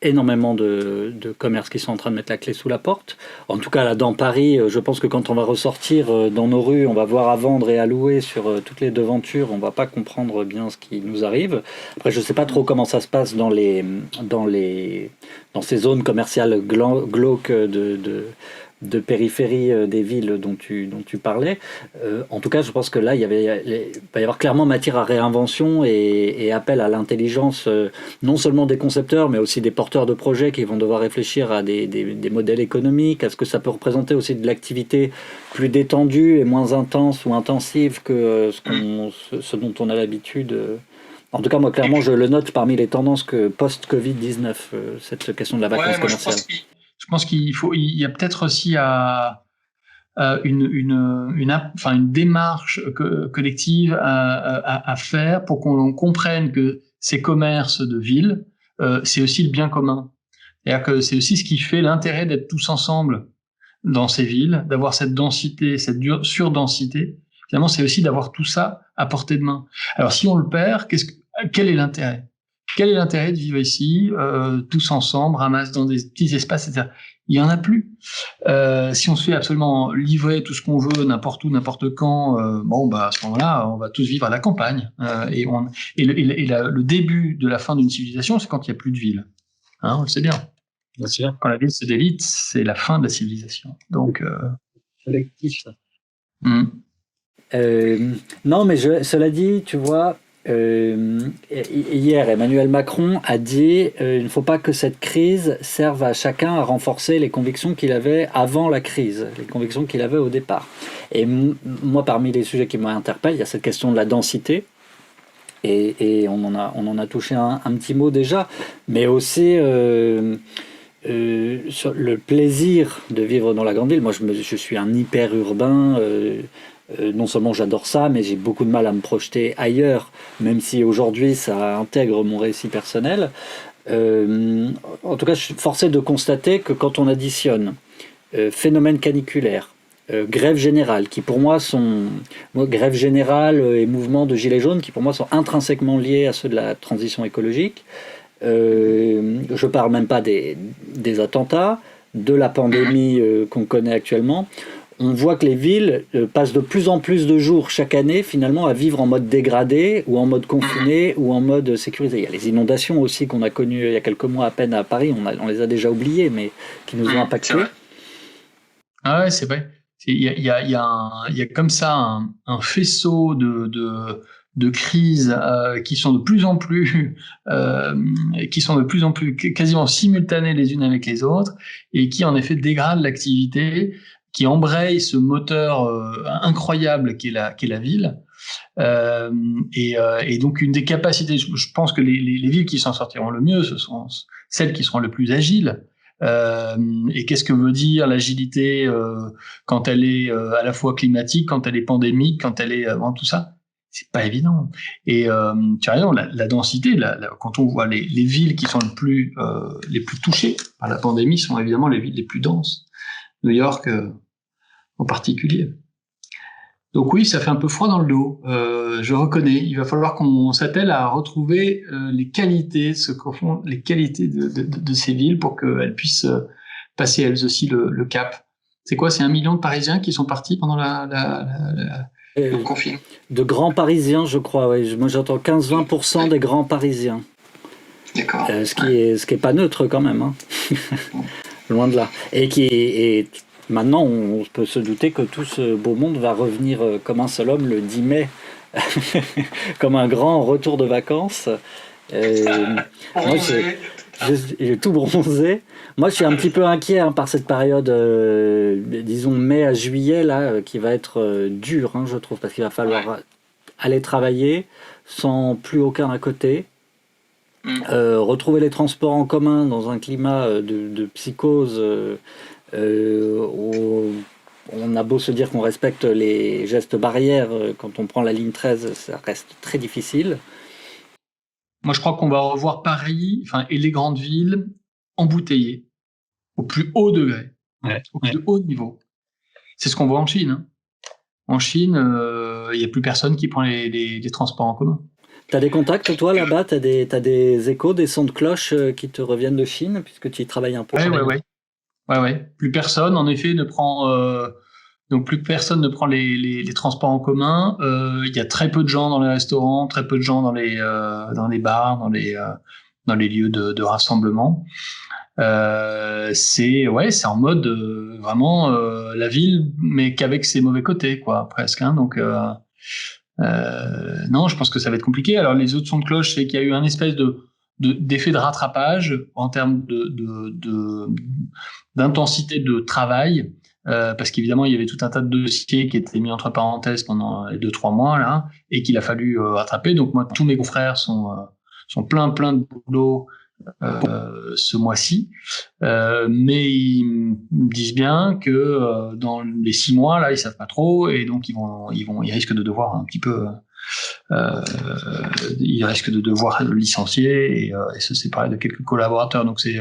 énormément de commerces qui sont en train de mettre la clé sous la porte. En tout cas, là, dans Paris, je pense que quand on va ressortir dans nos rues, on va voir à vendre et à louer sur toutes les devantures, on va pas comprendre bien ce qui nous arrive. Après, je sais pas trop comment ça se passe dans ces zones commerciales glauques de périphérie des villes dont tu parlais. En tout cas, je pense que là, il va y avoir clairement matière à réinvention et appel à l'intelligence, non seulement des concepteurs, mais aussi des porteurs de projets qui vont devoir réfléchir à des modèles économiques, à ce que ça peut représenter aussi de l'activité plus détendue et moins intense ou intensive que ce dont on a l'habitude. En tout cas, moi, clairement, je le note parmi les tendances que post-Covid-19, cette question de la vacance commerciale. Je pense qu'il y a peut-être aussi une démarche collective à faire pour qu'on comprenne que ces commerces de ville, c'est aussi le bien commun. C'est-à-dire que c'est aussi ce qui fait l'intérêt d'être tous ensemble dans ces villes, d'avoir cette densité, cette surdensité. Finalement, c'est aussi d'avoir tout ça à portée de main. Alors, si on le perd, quel est l'intérêt ? Quel est l'intérêt de vivre ici, tous ensemble, ramasse dans des petits espaces, etc. Il y en a plus. Si on se fait absolument livrer tout ce qu'on veut, n'importe où, n'importe quand, à ce moment-là, on va tous vivre à la campagne. Le début de la fin d'une civilisation, c'est quand il n'y a plus de ville. Hein, on le sait bien. Bien sûr. Quand la ville se délite, c'est la fin de la civilisation. Donc, collectif, ça. Non, mais cela dit, tu vois. Hier, Emmanuel Macron a dit il ne faut pas que cette crise serve à chacun à renforcer les convictions qu'il avait avant la crise, les convictions qu'il avait au départ. Et moi, parmi les sujets qui m'interpellent, il y a cette question de la densité. Et on en a touché un petit mot déjà, mais aussi sur le plaisir de vivre dans la grande ville. Moi, je suis un hyper urbain. non seulement j'adore ça, mais j'ai beaucoup de mal à me projeter ailleurs, même si aujourd'hui ça intègre mon récit personnel. En tout cas, je suis forcé de constater que quand on additionne phénomène caniculaire, grève générale, qui pour moi sont grève générale et mouvement de gilets jaunes, qui pour moi sont intrinsèquement liés à ceux de la transition écologique. Je parle même pas des attentats, de la pandémie qu'on connaît actuellement. On voit que les villes passent de plus en plus de jours chaque année finalement à vivre en mode dégradé ou en mode confiné ou en mode sécurisé. Il y a les inondations aussi qu'on a connues il y a quelques mois à peine à Paris, on les a déjà oubliées mais qui nous ont impactés. Ah ouais, c'est vrai. Il y a comme ça un faisceau de crises qui sont de plus en plus quasiment simultanées les unes avec les autres et qui en effet dégradent l'activité, qui embraye ce moteur incroyable qu'est la ville. Et donc une des capacités, je pense que les villes qui s'en sortiront le mieux, ce sont celles qui seront le plus agiles. Et qu'est-ce que veut dire l'agilité quand elle est à la fois climatique, quand elle est pandémique, quand elle est tout ça? C'est pas évident. Et tu as raison, la densité, quand on voit les villes qui sont les plus touchées par la pandémie, sont évidemment les villes les plus denses. New York en particulier. Donc oui, ça fait un peu froid dans le dos. Je reconnais. Il va falloir qu'on s'attelle à retrouver les qualités de ces villes pour qu'elles puissent passer elles aussi le cap. C'est quoi? C'est 1 million de Parisiens qui sont partis pendant le confinement. De grands Parisiens, je crois. Ouais. Moi, j'entends 15-20% des grands Parisiens. D'accord. Ce qui est pas neutre quand même. Hein. Loin de là. Et maintenant, on peut se douter que tout ce beau monde va revenir comme un seul homme le 10 mai, comme un grand retour de vacances. Moi, j'ai tout bronzé. Moi, je suis un petit peu inquiet par cette période, disons mai à juillet, là, qui va être dure, je trouve, parce qu'il va falloir aller travailler sans plus aucun à côté. Retrouver les transports en commun dans un climat de psychose où on a beau se dire qu'on respecte les gestes barrières, quand on prend la ligne 13, ça reste très difficile. Moi, je crois qu'on va revoir Paris, et les grandes villes embouteillées au plus haut degré, au plus haut niveau. C'est ce qu'on voit en Chine. Hein. En Chine, il n'y a plus personne qui prend les transports en commun. T'as des contacts, toi, là-bas? T'as des échos, des sons de cloche qui te reviennent de Chine, puisque tu y travailles un peu? Ouais. Plus personne, en effet, ne prend... Donc plus personne ne prend les transports en commun. Il y a très peu de gens dans les restaurants, très peu de gens dans les bars, dans les lieux de rassemblement. C'est en mode vraiment la ville, mais qu'avec ses mauvais côtés, quoi, presque. Hein, donc non, je pense que ça va être compliqué. Alors les autres sons de cloche, c'est qu'il y a eu un espèce d'effet de rattrapage en termes d'intensité de travail. Parce qu'évidemment il y avait tout un tas de dossiers qui étaient mis entre parenthèses pendant les 2-3 mois là, et qu'il a fallu rattraper. Donc moi, tous mes confrères sont plein de boulot ce mois-ci, mais ils me disent bien que dans les 6 mois là, ils savent pas trop, et donc ils risquent de devoir un petit peu ils risquent de devoir licencier et se séparer de quelques collaborateurs. Donc c'est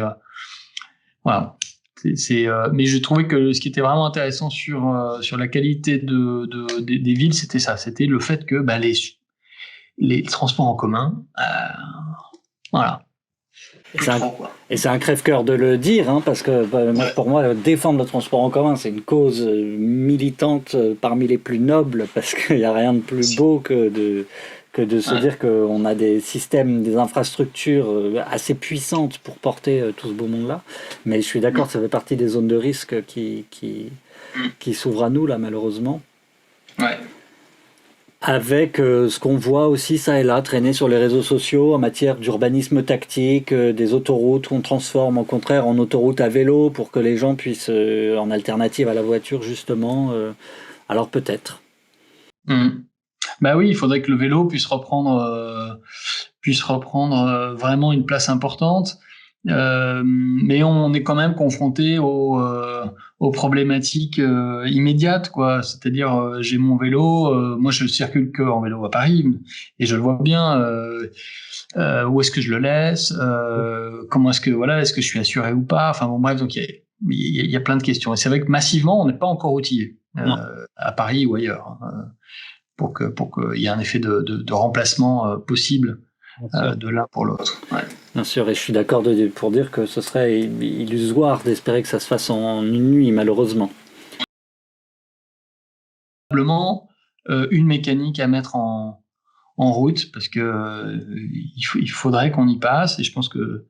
voilà. Mais je trouvais que ce qui était vraiment intéressant sur la qualité des villes, c'était ça, c'était le fait que les transports en commun, voilà. Et c'est un crève-cœur de le dire, parce que pour moi, défendre le transport en commun, c'est une cause militante parmi les plus nobles, parce qu'il n'y a rien de plus beau que de se dire qu'on a des systèmes, des infrastructures assez puissantes pour porter tout ce beau monde-là. Mais je suis d'accord, ça fait partie des zones de risque qui s'ouvrent à nous, là, malheureusement. Ouais. Avec ce qu'on voit aussi ça et là traîner sur les réseaux sociaux en matière d'urbanisme tactique, des autoroutes qu'on transforme au contraire en autoroutes à vélo pour que les gens puissent, en alternative à la voiture justement, alors peut-être. Bah oui, il faudrait que le vélo puisse reprendre vraiment une place importante. Mais on est quand même confronté aux problématiques immédiates, quoi. C'est-à-dire, j'ai mon vélo, moi je circule que en vélo à Paris, et je le vois bien. Où est-ce que je le laisse, comment est-ce que est-ce que je suis assuré ou pas. Enfin bon, bref, donc il y a plein de questions. Et c'est vrai que massivement, on n'est pas encore outillé à Paris ou ailleurs pour qu'il y ait un effet de remplacement possible de l'un pour l'autre. Ouais. Bien sûr, et je suis d'accord pour dire que ce serait illusoire d'espérer que ça se fasse en une nuit, malheureusement. Probablement une mécanique à mettre en route, parce que il faudrait qu'on y passe, et je pense que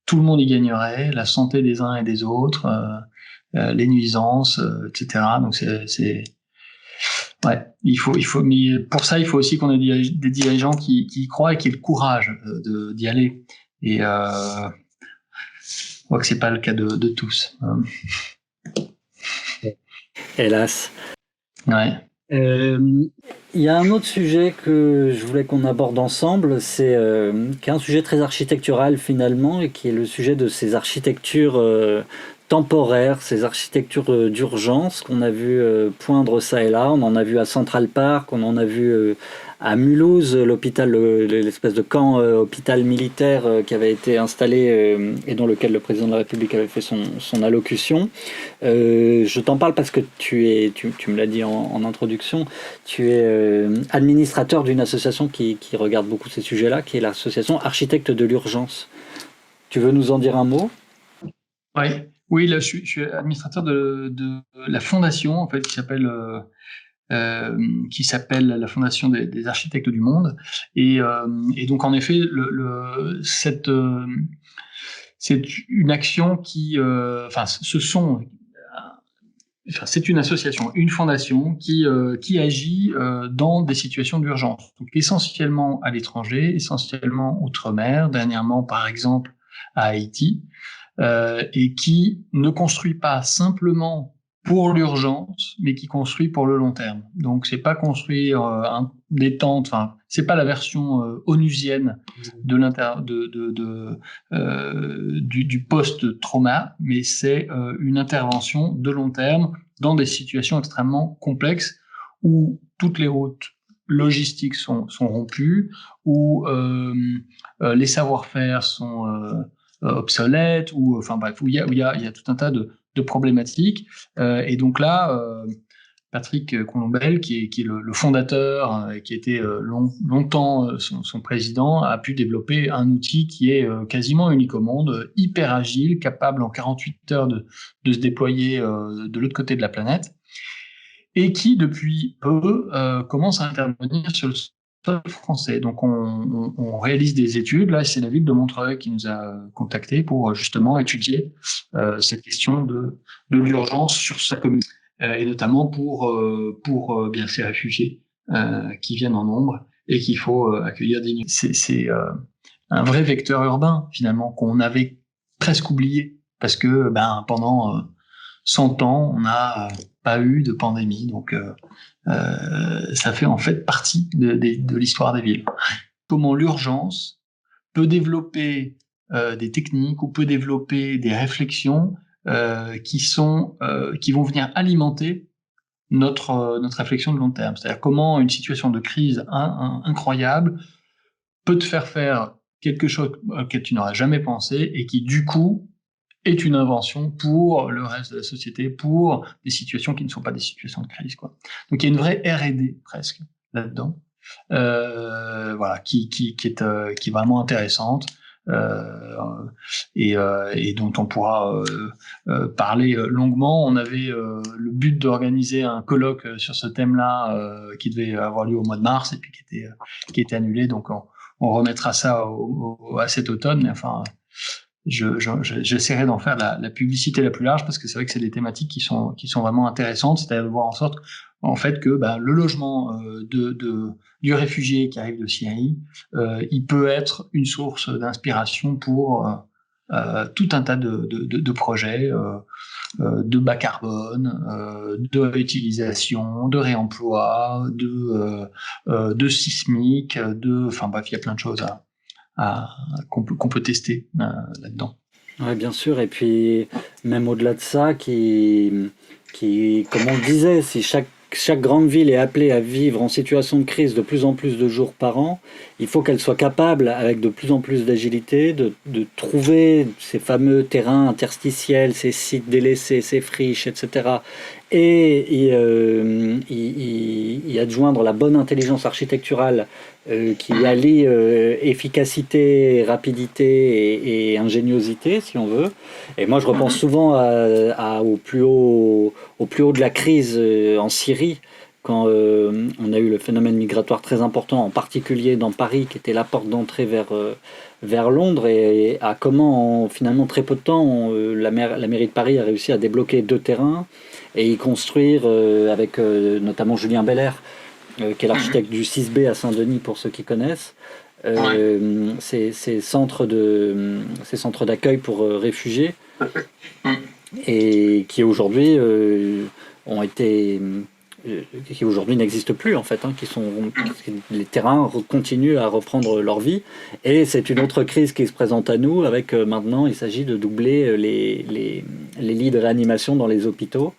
tout le monde y gagnerait, la santé des uns et des autres, les nuisances, etc. Donc mais pour ça, il faut aussi qu'on ait des dirigeants qui y croient et qui aient le courage d'y aller. Et je crois que c'est pas le cas de tous. Hélas. Ouais. Il y a un autre sujet que je voulais qu'on aborde ensemble, qui est un sujet très architectural finalement, et qui est le sujet de ces architectures temporaires, ces architectures d'urgence qu'on a vu poindre ça et là. On en a vu à Central Park, on en a vu à Mulhouse, l'hôpital, l'espèce de camp hôpital militaire qui avait été installé et dans lequel le président de la République avait fait son allocution. Je t'en parle parce que tu me l'as dit en introduction, tu es administrateur d'une association qui regarde beaucoup ces sujets-là, qui est l'association Architectes de l'Urgence. Tu veux nous en dire un mot ? Oui, là, je suis administrateur de la fondation, en fait, qui s'appelle la Fondation des Architectes du Monde. Et donc, en effet, c'est une action c'est une association, une fondation qui agit dans des situations d'urgence. Donc, essentiellement à l'étranger, essentiellement outre-mer, dernièrement, par exemple, à Haïti, et qui ne construit pas simplement pour l'urgence, mais qui construit pour le long terme. Donc, c'est pas construire des tentes. Enfin, c'est pas la version onusienne du post-trauma, mais c'est une intervention de long terme dans des situations extrêmement complexes où toutes les routes logistiques sont rompues, où les savoir-faire sont obsolètes, ou enfin bref, où il y a tout un tas de problématiques. Et donc là, Patrick Colombel, qui est le fondateur et qui était longtemps son président, a pu développer un outil qui est quasiment unique au monde, hyper agile, capable en 48 heures de se déployer de l'autre côté de la planète, et qui, depuis peu, commence à intervenir sur le sol français. Donc, on réalise des études. Là, c'est la ville de Montreuil qui nous a contactés pour justement étudier cette question de l'urgence sur sa commune, et notamment pour bien ces réfugiés qui viennent en nombre et qu'il faut accueillir dignement. C'est un vrai vecteur urbain, finalement, qu'on avait presque oublié, parce que pendant 100 ans, on n'a pas eu de pandémie. Donc, ça fait en fait partie de l'histoire des villes. Comment l'urgence peut développer des techniques ou peut développer des réflexions qui vont venir alimenter notre réflexion de long terme. C'est-à-dire comment une situation de crise incroyable peut te faire quelque chose auquel tu n'aurais jamais pensé et qui, du coup, est une invention pour le reste de la société, pour des situations qui ne sont pas des situations de crise, quoi. Donc il y a une vraie R&D presque là-dedans, qui est vraiment intéressante, et dont on pourra parler longuement. On avait le but d'organiser un colloque sur ce thème-là qui devait avoir lieu au mois de mars et puis qui était annulé. Donc on remettra ça à cet automne. Mais enfin, j'essaierai d'en faire la publicité la plus large, parce que c'est vrai que c'est des thématiques qui sont vraiment intéressantes, c'est-à-dire de voir en sorte, en fait, que le logement du réfugié qui arrive de Syrie, il peut être une source d'inspiration pour tout un tas de projets de bas carbone, de réutilisation, de réemploi, de sismique, enfin bref, il y a plein de choses qu'on peut tester là-dedans. Ouais, bien sûr. Et puis, même au-delà de ça, comme on le disait, si chaque grande ville est appelée à vivre en situation de crise de plus en plus de jours par an, il faut qu'elle soit capable, avec de plus en plus d'agilité, de trouver ces fameux terrains interstitiels, ces sites délaissés, ces friches, etc. Et y adjoindre la bonne intelligence architecturale qui allie efficacité, rapidité et ingéniosité, si on veut. Et moi, je repense souvent au plus haut de la crise en Syrie, quand on a eu le phénomène migratoire très important, en particulier dans Paris, qui était la porte d'entrée vers Londres, et à comment, en finalement, très peu de temps, la mairie de Paris a réussi à débloquer 2 terrains et y construire, avec notamment Julien Belair, qui est l'architecte du 6B à Saint-Denis, pour ceux qui connaissent, ces centres d'accueil pour réfugiés, et qui aujourd'hui qui aujourd'hui n'existent plus en fait, hein, les terrains continuent à reprendre leur vie, et c'est une autre crise qui se présente à nous avec maintenant il s'agit de doubler les lits de réanimation dans les hôpitaux,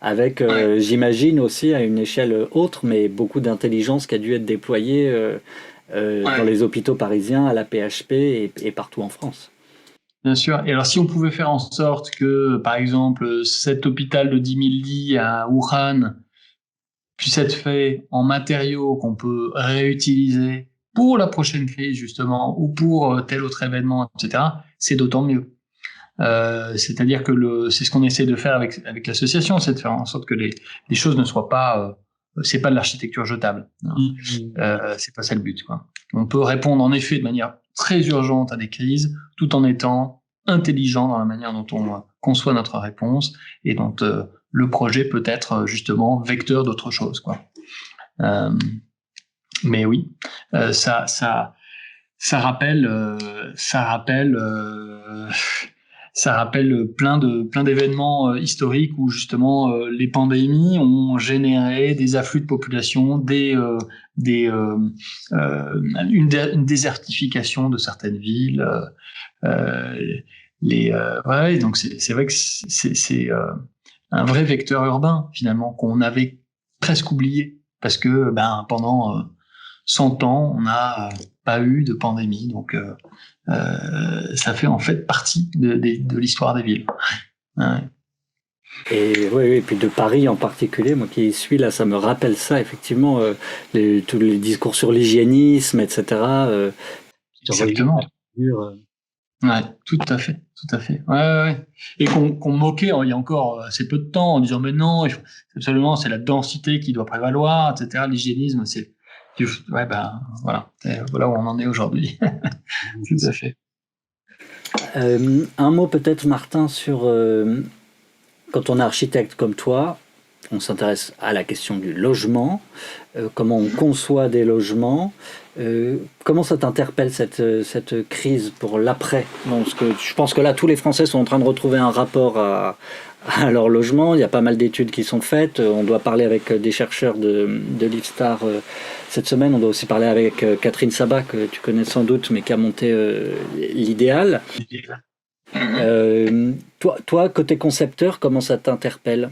avec j'imagine aussi à une échelle autre, mais beaucoup d'intelligence qui a dû être déployée dans les hôpitaux parisiens, à la PHP et partout en France. Bien sûr. Et alors, si on pouvait faire en sorte que, par exemple, cet hôpital de 10 000 lits à Wuhan puisse être fait en matériaux qu'on peut réutiliser pour la prochaine crise, justement, ou pour tel autre événement, etc., c'est d'autant mieux. C'est-à-dire que c'est ce qu'on essaie de faire avec l'association, c'est de faire en sorte que les choses ne soient pas, c'est pas de l'architecture jetable. C'est pas ça le but, quoi. On peut répondre en effet de manière très urgente à des crises, tout en étant intelligent dans la manière dont on conçoit notre réponse, et dont le projet peut être justement vecteur d'autre chose, quoi. Mais oui, ça rappelle plein d'événements historiques où justement les pandémies ont généré des afflux de population, une désertification de certaines villes. Donc c'est vrai que c'est un vrai vecteur urbain finalement qu'on avait presque oublié, parce que pendant 100 ans on n'a pas eu de pandémie, donc ça fait en fait partie de l'histoire des villes. Ouais. Et oui, et puis de Paris en particulier, moi qui y suis là, ça me rappelle ça effectivement, tous les discours sur l'hygiénisme, etc. Exactement. Ouais, tout à fait. Ouais. Et qu'on moquait il y a encore assez peu de temps en disant mais non, absolument c'est la densité qui doit prévaloir, etc. L'hygiénisme, c'est voilà, voilà où on en est aujourd'hui. Tout à fait. Un mot peut-être, Martin, sur quand on est architecte comme toi, on s'intéresse à la question du logement, comment on conçoit des logements. Comment ça t'interpelle cette crise pour l'après? Parce que je pense que là, tous les Français sont en train de retrouver un rapport à leur logement. Il y a pas mal d'études qui sont faites. On doit parler avec des chercheurs de l'IFSTAR cette semaine. On doit aussi parler avec Catherine Sabat, que tu connais sans doute, mais qui a monté l'idéal. Toi, côté concepteur, comment ça t'interpelle?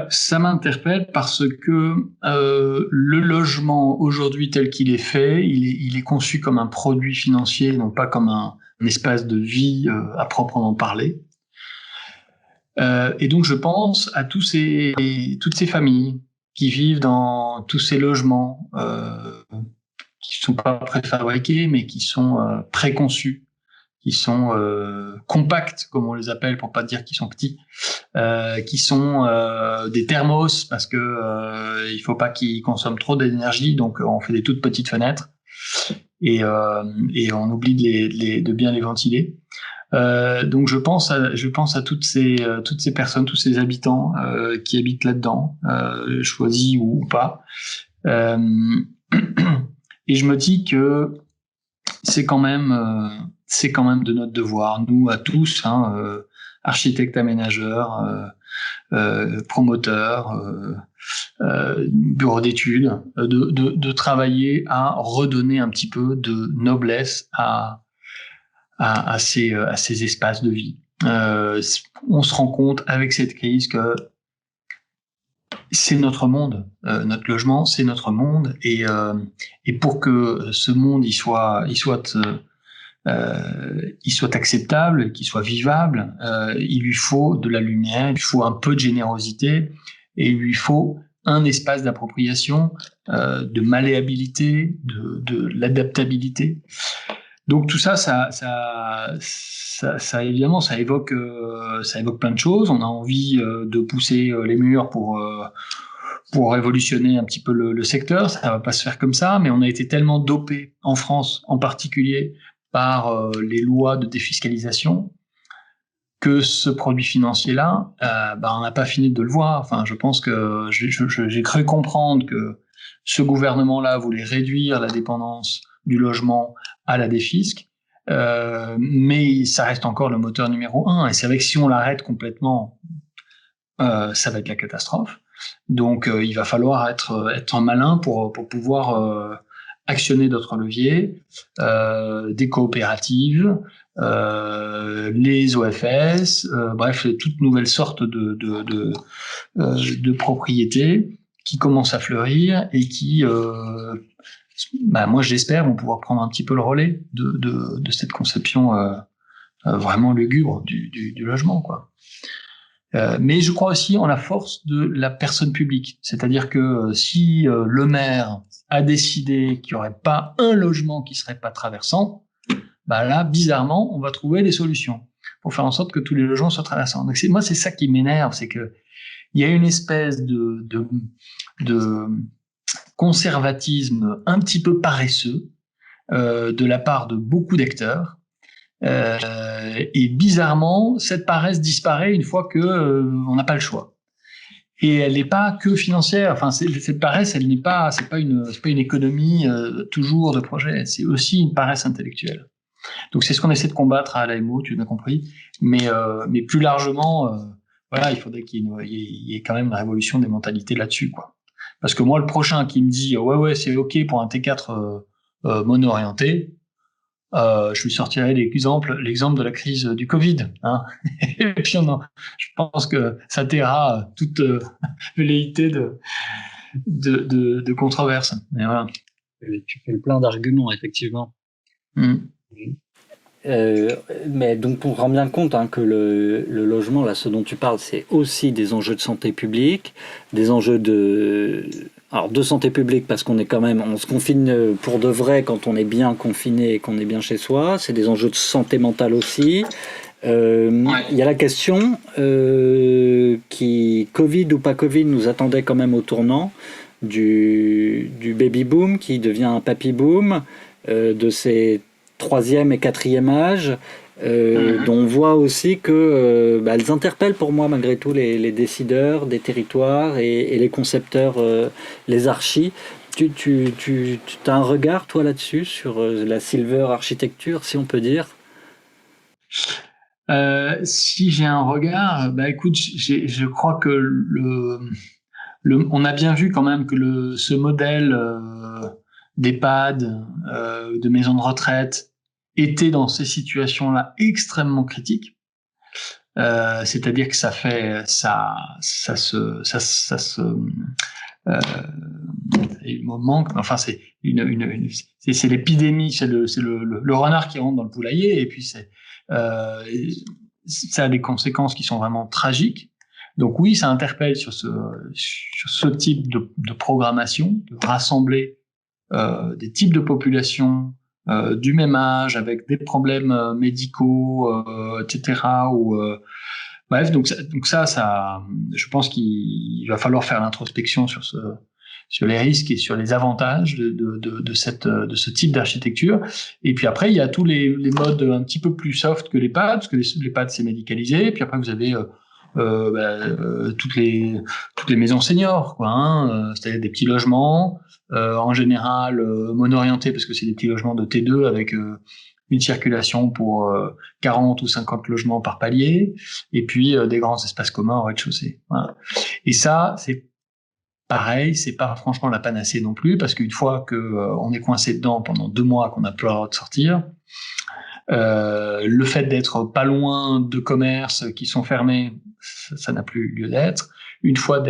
Ça m'interpelle parce que le logement aujourd'hui tel qu'il est fait, il est conçu comme un produit financier, non pas comme un espace de vie à proprement parler. Et donc je pense à toutes ces familles qui vivent dans tous ces logements qui sont pas préfabriqués, mais qui sont préconçus, qui sont compacts, comme on les appelle, pour pas dire qu'ils sont petits, qui sont des thermos, parce que il faut pas qu'ils consomment trop d'énergie, donc on fait des toutes petites fenêtres, et on oublie de bien les ventiler. Donc je pense à toutes ces personnes, tous ces habitants qui habitent là-dedans, choisis ou pas, et je me dis que c'est quand même de notre devoir, nous à tous, architectes, aménageurs, promoteurs, bureaux d'études, de travailler à redonner un petit peu de noblesse à à ces espaces de vie. On se rend compte avec cette crise que c'est notre monde, notre logement, c'est notre monde, et pour que ce monde il soit acceptable, qu'il soit vivable, il lui faut de la lumière, il lui faut un peu de générosité, et il lui faut un espace d'appropriation, de malléabilité, de l'adaptabilité. Donc tout ça évidemment, ça évoque plein de choses. On a envie de pousser les murs pour révolutionner un petit peu le secteur. Ça va pas se faire comme ça, mais on a été tellement dopé en France, en particulier, par les lois de défiscalisation, que ce produit financier-là, on n'a pas fini de le voir. Enfin, je pense que j'ai cru comprendre que ce gouvernement-là voulait réduire la dépendance du logement à la défisc, mais ça reste encore le moteur numéro 1. Et c'est vrai que si on l'arrête complètement, ça va être la catastrophe. Donc, il va falloir être malin pour pouvoir actionner d'autres leviers, des coopératives, les OFS, bref, toute nouvelle sorte de propriétés qui commencent à fleurir et qui, moi j'espère, vont pouvoir prendre un petit peu le relais de cette conception vraiment lugubre du logement, quoi. Mais je crois aussi en la force de la personne publique. C'est-à-dire que si le maire a décidé qu'il n'y aurait pas un logement qui serait pas traversant, là, bizarrement, on va trouver des solutions pour faire en sorte que tous les logements soient traversants. Donc moi, c'est ça qui m'énerve, c'est que il y a une espèce de conservatisme un petit peu paresseux de la part de beaucoup d'acteurs. Et bizarrement, cette paresse disparaît une fois que on n'a pas le choix. Et elle n'est pas que financière. Enfin, cette paresse, c'est pas une économie toujours de projet. C'est aussi une paresse intellectuelle. Donc c'est ce qu'on essaie de combattre à l'AMO, tu l'as compris. Mais plus largement, il faudrait qu'il y ait quand même une révolution des mentalités là-dessus, quoi. Parce que moi, le prochain qui me dit ouais c'est ok pour un T4 mono-orienté. Je lui sortirai l'exemple de la crise du Covid, hein. Et puis je pense que ça taira toute velléité de controverse. Et voilà. Et tu fais plein d'arguments, effectivement. Mais donc on rend bien compte que le logement, là, ce dont tu parles, c'est aussi des enjeux de santé publique, des enjeux de santé publique parce qu'on est quand même, on se confine pour de vrai quand on est bien confiné et qu'on est bien chez soi. C'est des enjeux de santé mentale aussi. Il y a la question qui, Covid ou pas Covid, nous attendait quand même au tournant du baby boom qui devient un papy boom, de ces troisième et quatrième âge, dont on voit aussi que elles interpellent pour moi malgré tout les décideurs des territoires et les concepteurs, les archis. Tu as un regard toi là-dessus sur la silver architecture, si on peut dire? Si j'ai un regard, écoute, je crois que on a bien vu quand même que ce modèle d'EHPAD, de maison de retraite, était dans ces situations-là extrêmement critiques. C'est-à-dire que ça il me manque. Enfin, c'est c'est l'épidémie, c'est le renard qui rentre dans le poulailler, et puis ça a des conséquences qui sont vraiment tragiques. Donc oui, ça interpelle sur ce type de programmation, de rassembler des types de populations du même âge, avec des problèmes médicaux, etc. Bref, donc ça, je pense qu'il va falloir faire l'introspection sur les risques et sur les avantages de ce type d'architecture. Et puis après, il y a tous les modes un petit peu plus soft que l'EHPAD, parce que l'EHPAD c'est médicalisé. Et puis après, vous avez toutes les maisons seniors, quoi, hein, c'est-à-dire des petits logements, en général mono-orientés, parce que c'est des petits logements de T2 avec une circulation pour 40 ou 50 logements par palier, et puis des grands espaces communs au rez-de-chaussée. Voilà. Et ça, c'est pareil, c'est pas franchement la panacée non plus, parce qu'une fois que on est coincé dedans pendant 2 mois, qu'on n'a plus le droit de sortir, Le fait d'être pas loin de commerces qui sont fermés, ça n'a plus lieu d'être. Une fois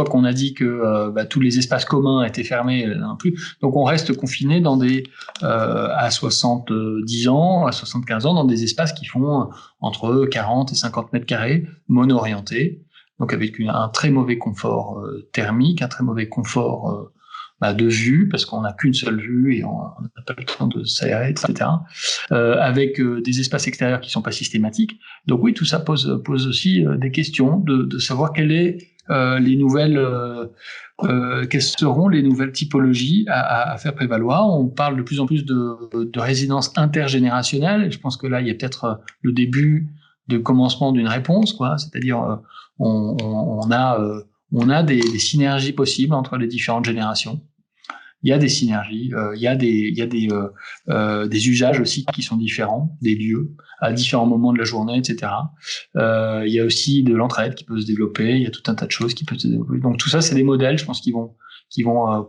qu'on a dit que tous les espaces communs étaient fermés, non plus. Donc on reste confiné dans à 70 ans, à 75 ans, dans des espaces qui font entre 40 et 50 mètres carrés, mono-orientés, donc avec un très mauvais confort thermique, un très mauvais confort de vue, parce qu'on n'a qu'une seule vue et on n'a pas le temps de s'aérer, etc. Avec des espaces extérieurs qui sont pas systématiques. Donc oui, tout ça pose aussi des questions de savoir quelles seront les nouvelles typologies à faire prévaloir. On parle de plus en plus de résidence intergénérationnelle. Je pense que là, il y a peut-être le début de commencement d'une réponse, quoi. C'est-à-dire, on a des synergies possibles entre les différentes générations. Il y a des synergies, il y a des usages aussi qui sont différents, des lieux à différents moments de la journée, etc. Il y a aussi de l'entraide qui peut se développer, il y a tout un tas de choses qui peuvent se développer. Donc tout ça, c'est des modèles, je pense, qui vont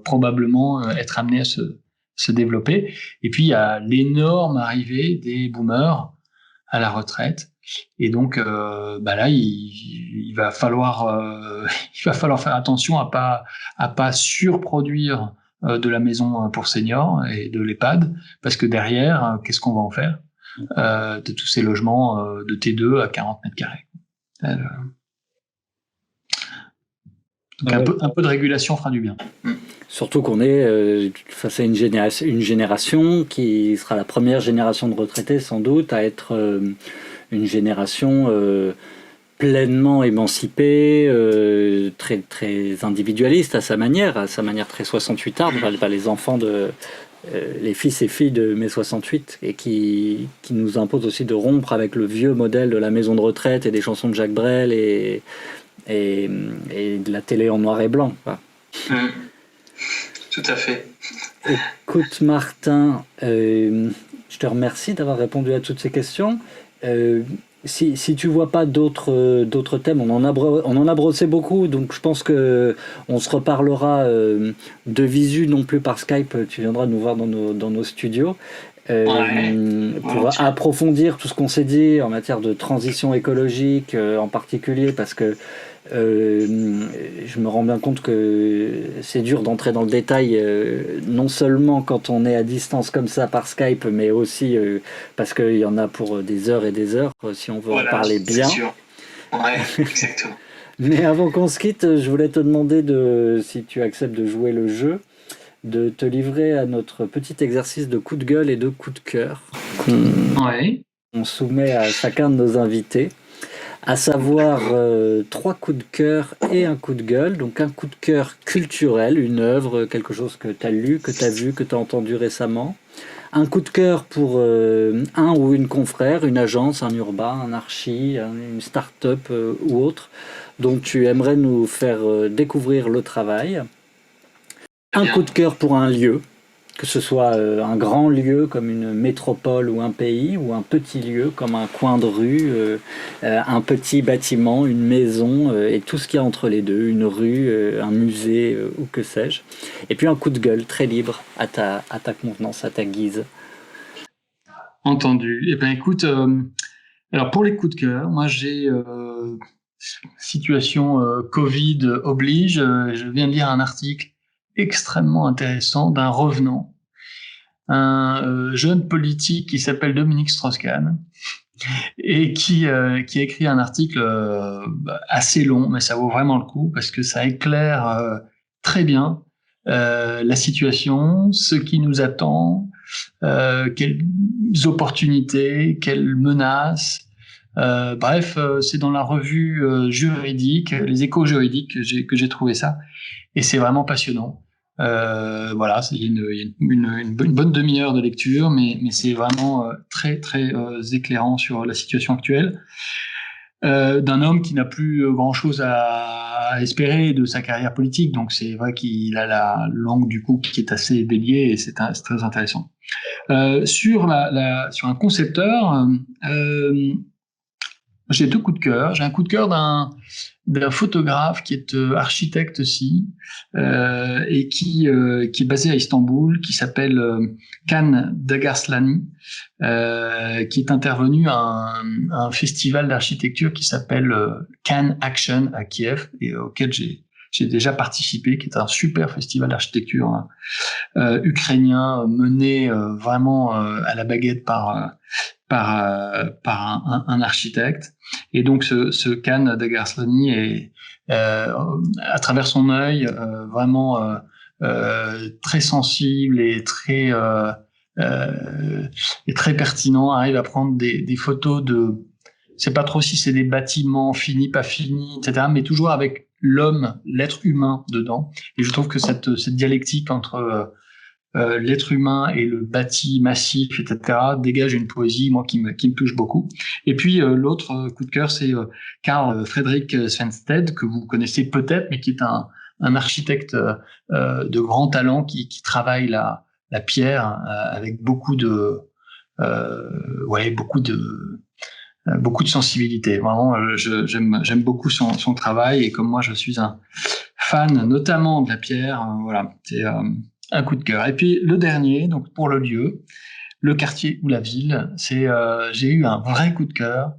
probablement être amenés à se développer. Et puis il y a l'énorme arrivée des boomers à la retraite. Et donc là, il va falloir faire attention à pas surproduire de la maison pour seniors et de l'EHPAD, parce que derrière, qu'est-ce qu'on va en faire de tous ces logements de T2 à 40 mètres carrés. Donc un peu de régulation fera du bien. Surtout qu'on est face à une génération qui sera la première génération de retraités sans doute à être une génération pleinement émancipée, très, très individualiste à sa manière très 68arde, les enfants les fils et filles de mai 68, et qui nous impose aussi de rompre avec le vieux modèle de la maison de retraite et des chansons de Jacques Brel et de la télé en noir et blanc, quoi. Tout à fait. Écoute Martin, je te remercie d'avoir répondu à toutes ces questions. Si tu vois pas d'autres thèmes, on en a brossé beaucoup, donc je pense que on se reparlera de visu, non plus par Skype. Tu viendras nous voir dans nos studios pour approfondir tout ce qu'on s'est dit en matière de transition écologique en particulier, parce que je me rends bien compte que c'est dur d'entrer dans le détail, non seulement quand on est à distance comme ça par Skype, mais aussi parce qu'il y en a pour des heures et des heures, si on veut en parler bien. C'est sûr. Ouais, exactement. Mais avant qu'on se quitte, je voulais te demander si tu acceptes de jouer le jeu, de te livrer à notre petit exercice de coup de gueule et de coup de cœur qu'on soumet à chacun de nos invités. À savoir 3 coups de cœur et un coup de gueule. Donc un coup de cœur culturel, une œuvre, quelque chose que tu as lu, que tu as vu, que tu as entendu récemment. Un coup de cœur pour un ou une confrère, une agence, un urbain, un archi, une start-up ou autre, dont tu aimerais nous faire découvrir le travail. Un coup de cœur pour un lieu, que ce soit un grand lieu comme une métropole ou un pays, ou un petit lieu comme un coin de rue, un petit bâtiment, une maison, et tout ce qu'il y a entre les deux, une rue, un musée, ou que sais-je. Et puis un coup de gueule très libre, à ta convenance, à ta guise. Entendu. Eh bien écoute, alors pour les coups de cœur, moi j'ai situation Covid oblige, je viens de lire un article extrêmement intéressant d'un revenant, un jeune politique qui s'appelle Dominique Strauss-Kahn, et qui a écrit un article assez long, mais ça vaut vraiment le coup parce que ça éclaire très bien la situation, ce qui nous attend, quelles opportunités, quelles menaces. Bref, c'est dans la revue juridique, les Échos juridiques, que j'ai trouvé ça, et c'est vraiment passionnant. Voilà, il y a une bonne demi-heure de lecture, mais c'est vraiment très très éclairant sur la situation actuelle d'un homme qui n'a plus grand-chose à espérer de sa carrière politique. Donc c'est vrai qu'il a la langue du coup qui est assez déliée, et c'est très intéressant. Sur un concepteur, J'ai deux coups de cœur. J'ai un coup de cœur d'un photographe qui est architecte aussi et qui est basé à Istanbul, qui s'appelle Can Dagaslani, qui est intervenu à un festival d'architecture qui s'appelle Can Action à Kiev et auquel j'ai déjà participé, qui est un super festival d'architecture ukrainien mené vraiment à la baguette par un architecte. Et donc ce Can Dagaslani est à travers son œil vraiment très sensible et très pertinent, arrive à prendre des photos de, je sais pas trop si c'est des bâtiments finis, pas finis, etc., mais toujours avec l'homme, l'être humain dedans. Et je trouve que cette dialectique entre l'être humain et le bâti massif, etc., dégage une poésie, moi, qui me touche beaucoup. Et puis, l'autre coup de cœur, c'est Carl Friedrich Svenstedt, que vous connaissez peut-être, mais qui est un architecte de grand talent qui travaille la pierre avec beaucoup de sensibilité. Vraiment, j'aime beaucoup son travail, et comme moi, je suis un fan, notamment de la pierre. Voilà, c'est un coup de cœur. Et puis le dernier, donc pour le lieu, le quartier ou la ville, j'ai eu un vrai coup de cœur.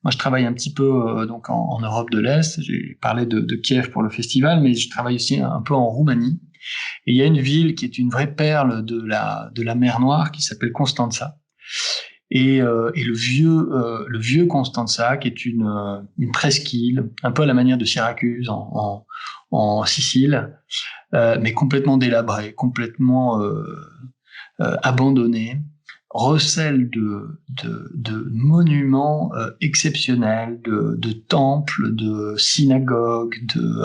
Moi, je travaille un petit peu donc en Europe de l'Est. J'ai parlé de Kiev pour le festival, mais je travaille aussi un peu en Roumanie. Et il y a une ville qui est une vraie perle de la mer Noire qui s'appelle Constanța. Et le vieux Constanța, qui est une presqu'île, un peu à la manière de Syracuse en Sicile, mais complètement délabrée, complètement abandonnée, recèle de monuments exceptionnels, de temples, de synagogues, de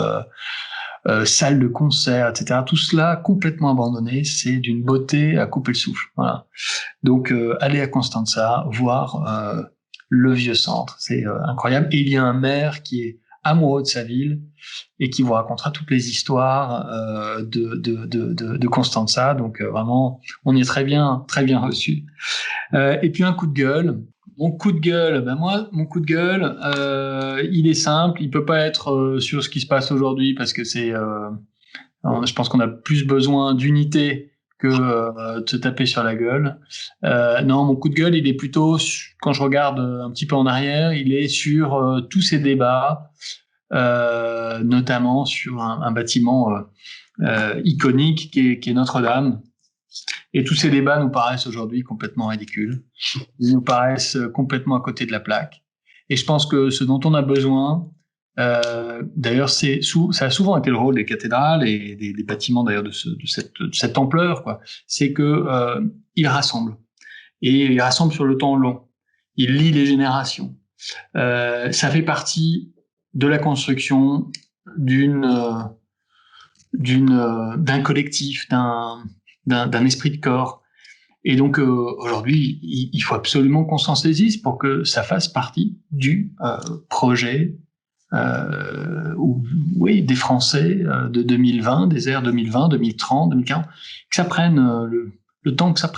salles de concert, etc. Tout cela complètement abandonné, c'est d'une beauté à couper le souffle. Voilà. Donc, aller à Constanța, voir le vieux centre, c'est incroyable. Et il y a un maire qui est amoureux de sa ville et qui vous racontera toutes les histoires de Constanța. Donc, vraiment, on y est très bien reçu. Et puis, un coup de gueule. Mon coup de gueule, mon coup de gueule, il est simple. Il peut pas être sur ce qui se passe aujourd'hui parce que je pense qu'on a plus besoin d'unité que de se taper sur la gueule. Non, mon coup de gueule, il est plutôt, quand je regarde un petit peu en arrière, il est sur tous ces débats, notamment sur un bâtiment iconique qui est Notre-Dame. Et tous ces débats nous paraissent aujourd'hui complètement ridicules. Ils nous paraissent complètement à côté de la plaque. Et je pense que ce dont on a besoin, d'ailleurs, ça a souvent été le rôle des cathédrales et des bâtiments d'ailleurs de cette ampleur, quoi. C'est que ils rassemblent, et ils rassemblent sur le temps long. Ils lient les générations. Ça fait partie de la construction d'un collectif, d'un esprit de corps. Et donc aujourd'hui, il faut absolument qu'on s'en saisisse pour que ça fasse partie du projet des Français de 2020, des ères 2020, 2030, 2040, que ça prenne le temps que ça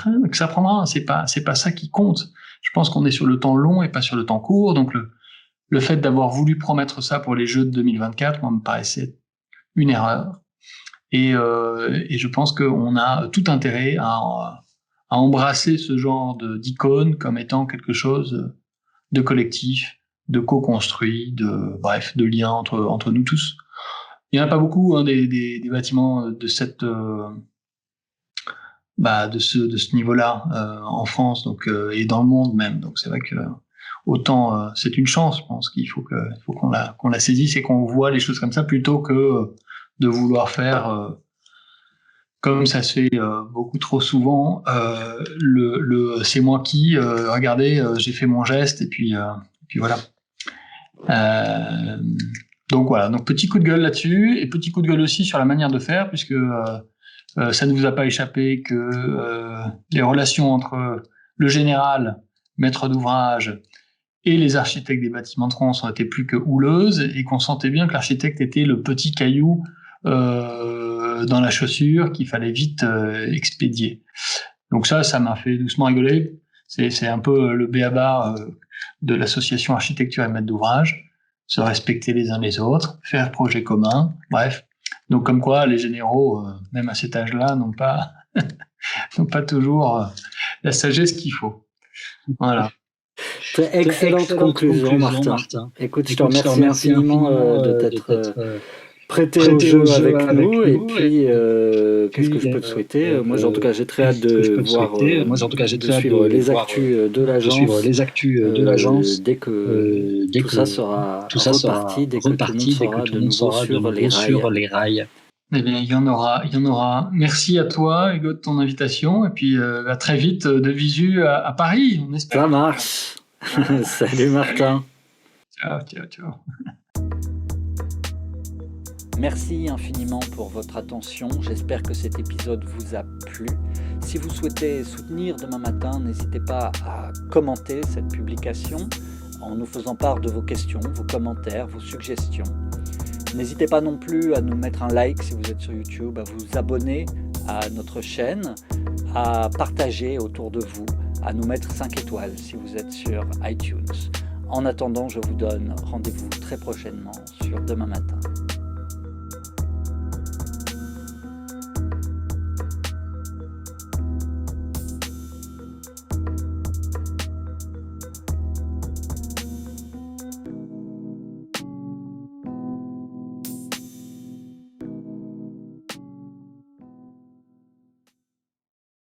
prendra. C'est pas ça qui compte. Je pense qu'on est sur le temps long et pas sur le temps court. Donc le fait d'avoir voulu promettre ça pour les Jeux de 2024, moi, me paraissait une erreur. Et je pense qu'on a tout intérêt à embrasser ce genre d'icône comme étant quelque chose de collectif, de co-construit, de lien entre nous tous. Il n'y en a pas beaucoup, hein, des bâtiments de ce niveau-là en France, donc et dans le monde même. Donc c'est vrai que autant c'est une chance, je pense qu'il faut qu'on la saisisse et qu'on voit les choses comme ça plutôt que de vouloir faire comme ça se fait beaucoup trop souvent, c'est moi qui, regardez, j'ai fait mon geste et puis voilà. Donc voilà, donc petit coup de gueule là-dessus et petit coup de gueule aussi sur la manière de faire, puisque ça ne vous a pas échappé que les relations entre le général, maître d'ouvrage, et les architectes des bâtiments de France ont été plus que houleuses et qu'on sentait bien que l'architecte était le petit caillou dans la chaussure qu'il fallait vite expédier. Donc ça m'a fait doucement rigoler. C'est un peu le b.a.-ba de l'association architecture et maître d'ouvrage, se respecter les uns les autres, faire projet commun, bref. Donc comme quoi les généraux, même à cet âge-là, n'ont pas toujours la sagesse qu'il faut. Voilà. Excellente conclusion, Martin. Écoute, je te remercie infiniment de t'être prêté au jeu avec nous. Et puis, qu'est-ce que je peux te souhaiter? Moi, en tout cas, j'ai très hâte de voir, de suivre les actus de l'agence. Dès que tout ça sera reparti, dès que tout le monde sera de nouveau sur les rails. Eh bien, il y en aura. Merci à toi, Hugo, de ton invitation. Et puis, à très vite de visu à Paris, on espère. Ça marche. Salut, Martin. Ciao. Merci infiniment pour votre attention. J'espère que cet épisode vous a plu. Si vous souhaitez soutenir Demain Matin, n'hésitez pas à commenter cette publication en nous faisant part de vos questions, vos commentaires, vos suggestions. N'hésitez pas non plus à nous mettre un like si vous êtes sur YouTube, à vous abonner à notre chaîne, à partager autour de vous, à nous mettre 5 étoiles si vous êtes sur iTunes. En attendant, je vous donne rendez-vous très prochainement sur Demain Matin.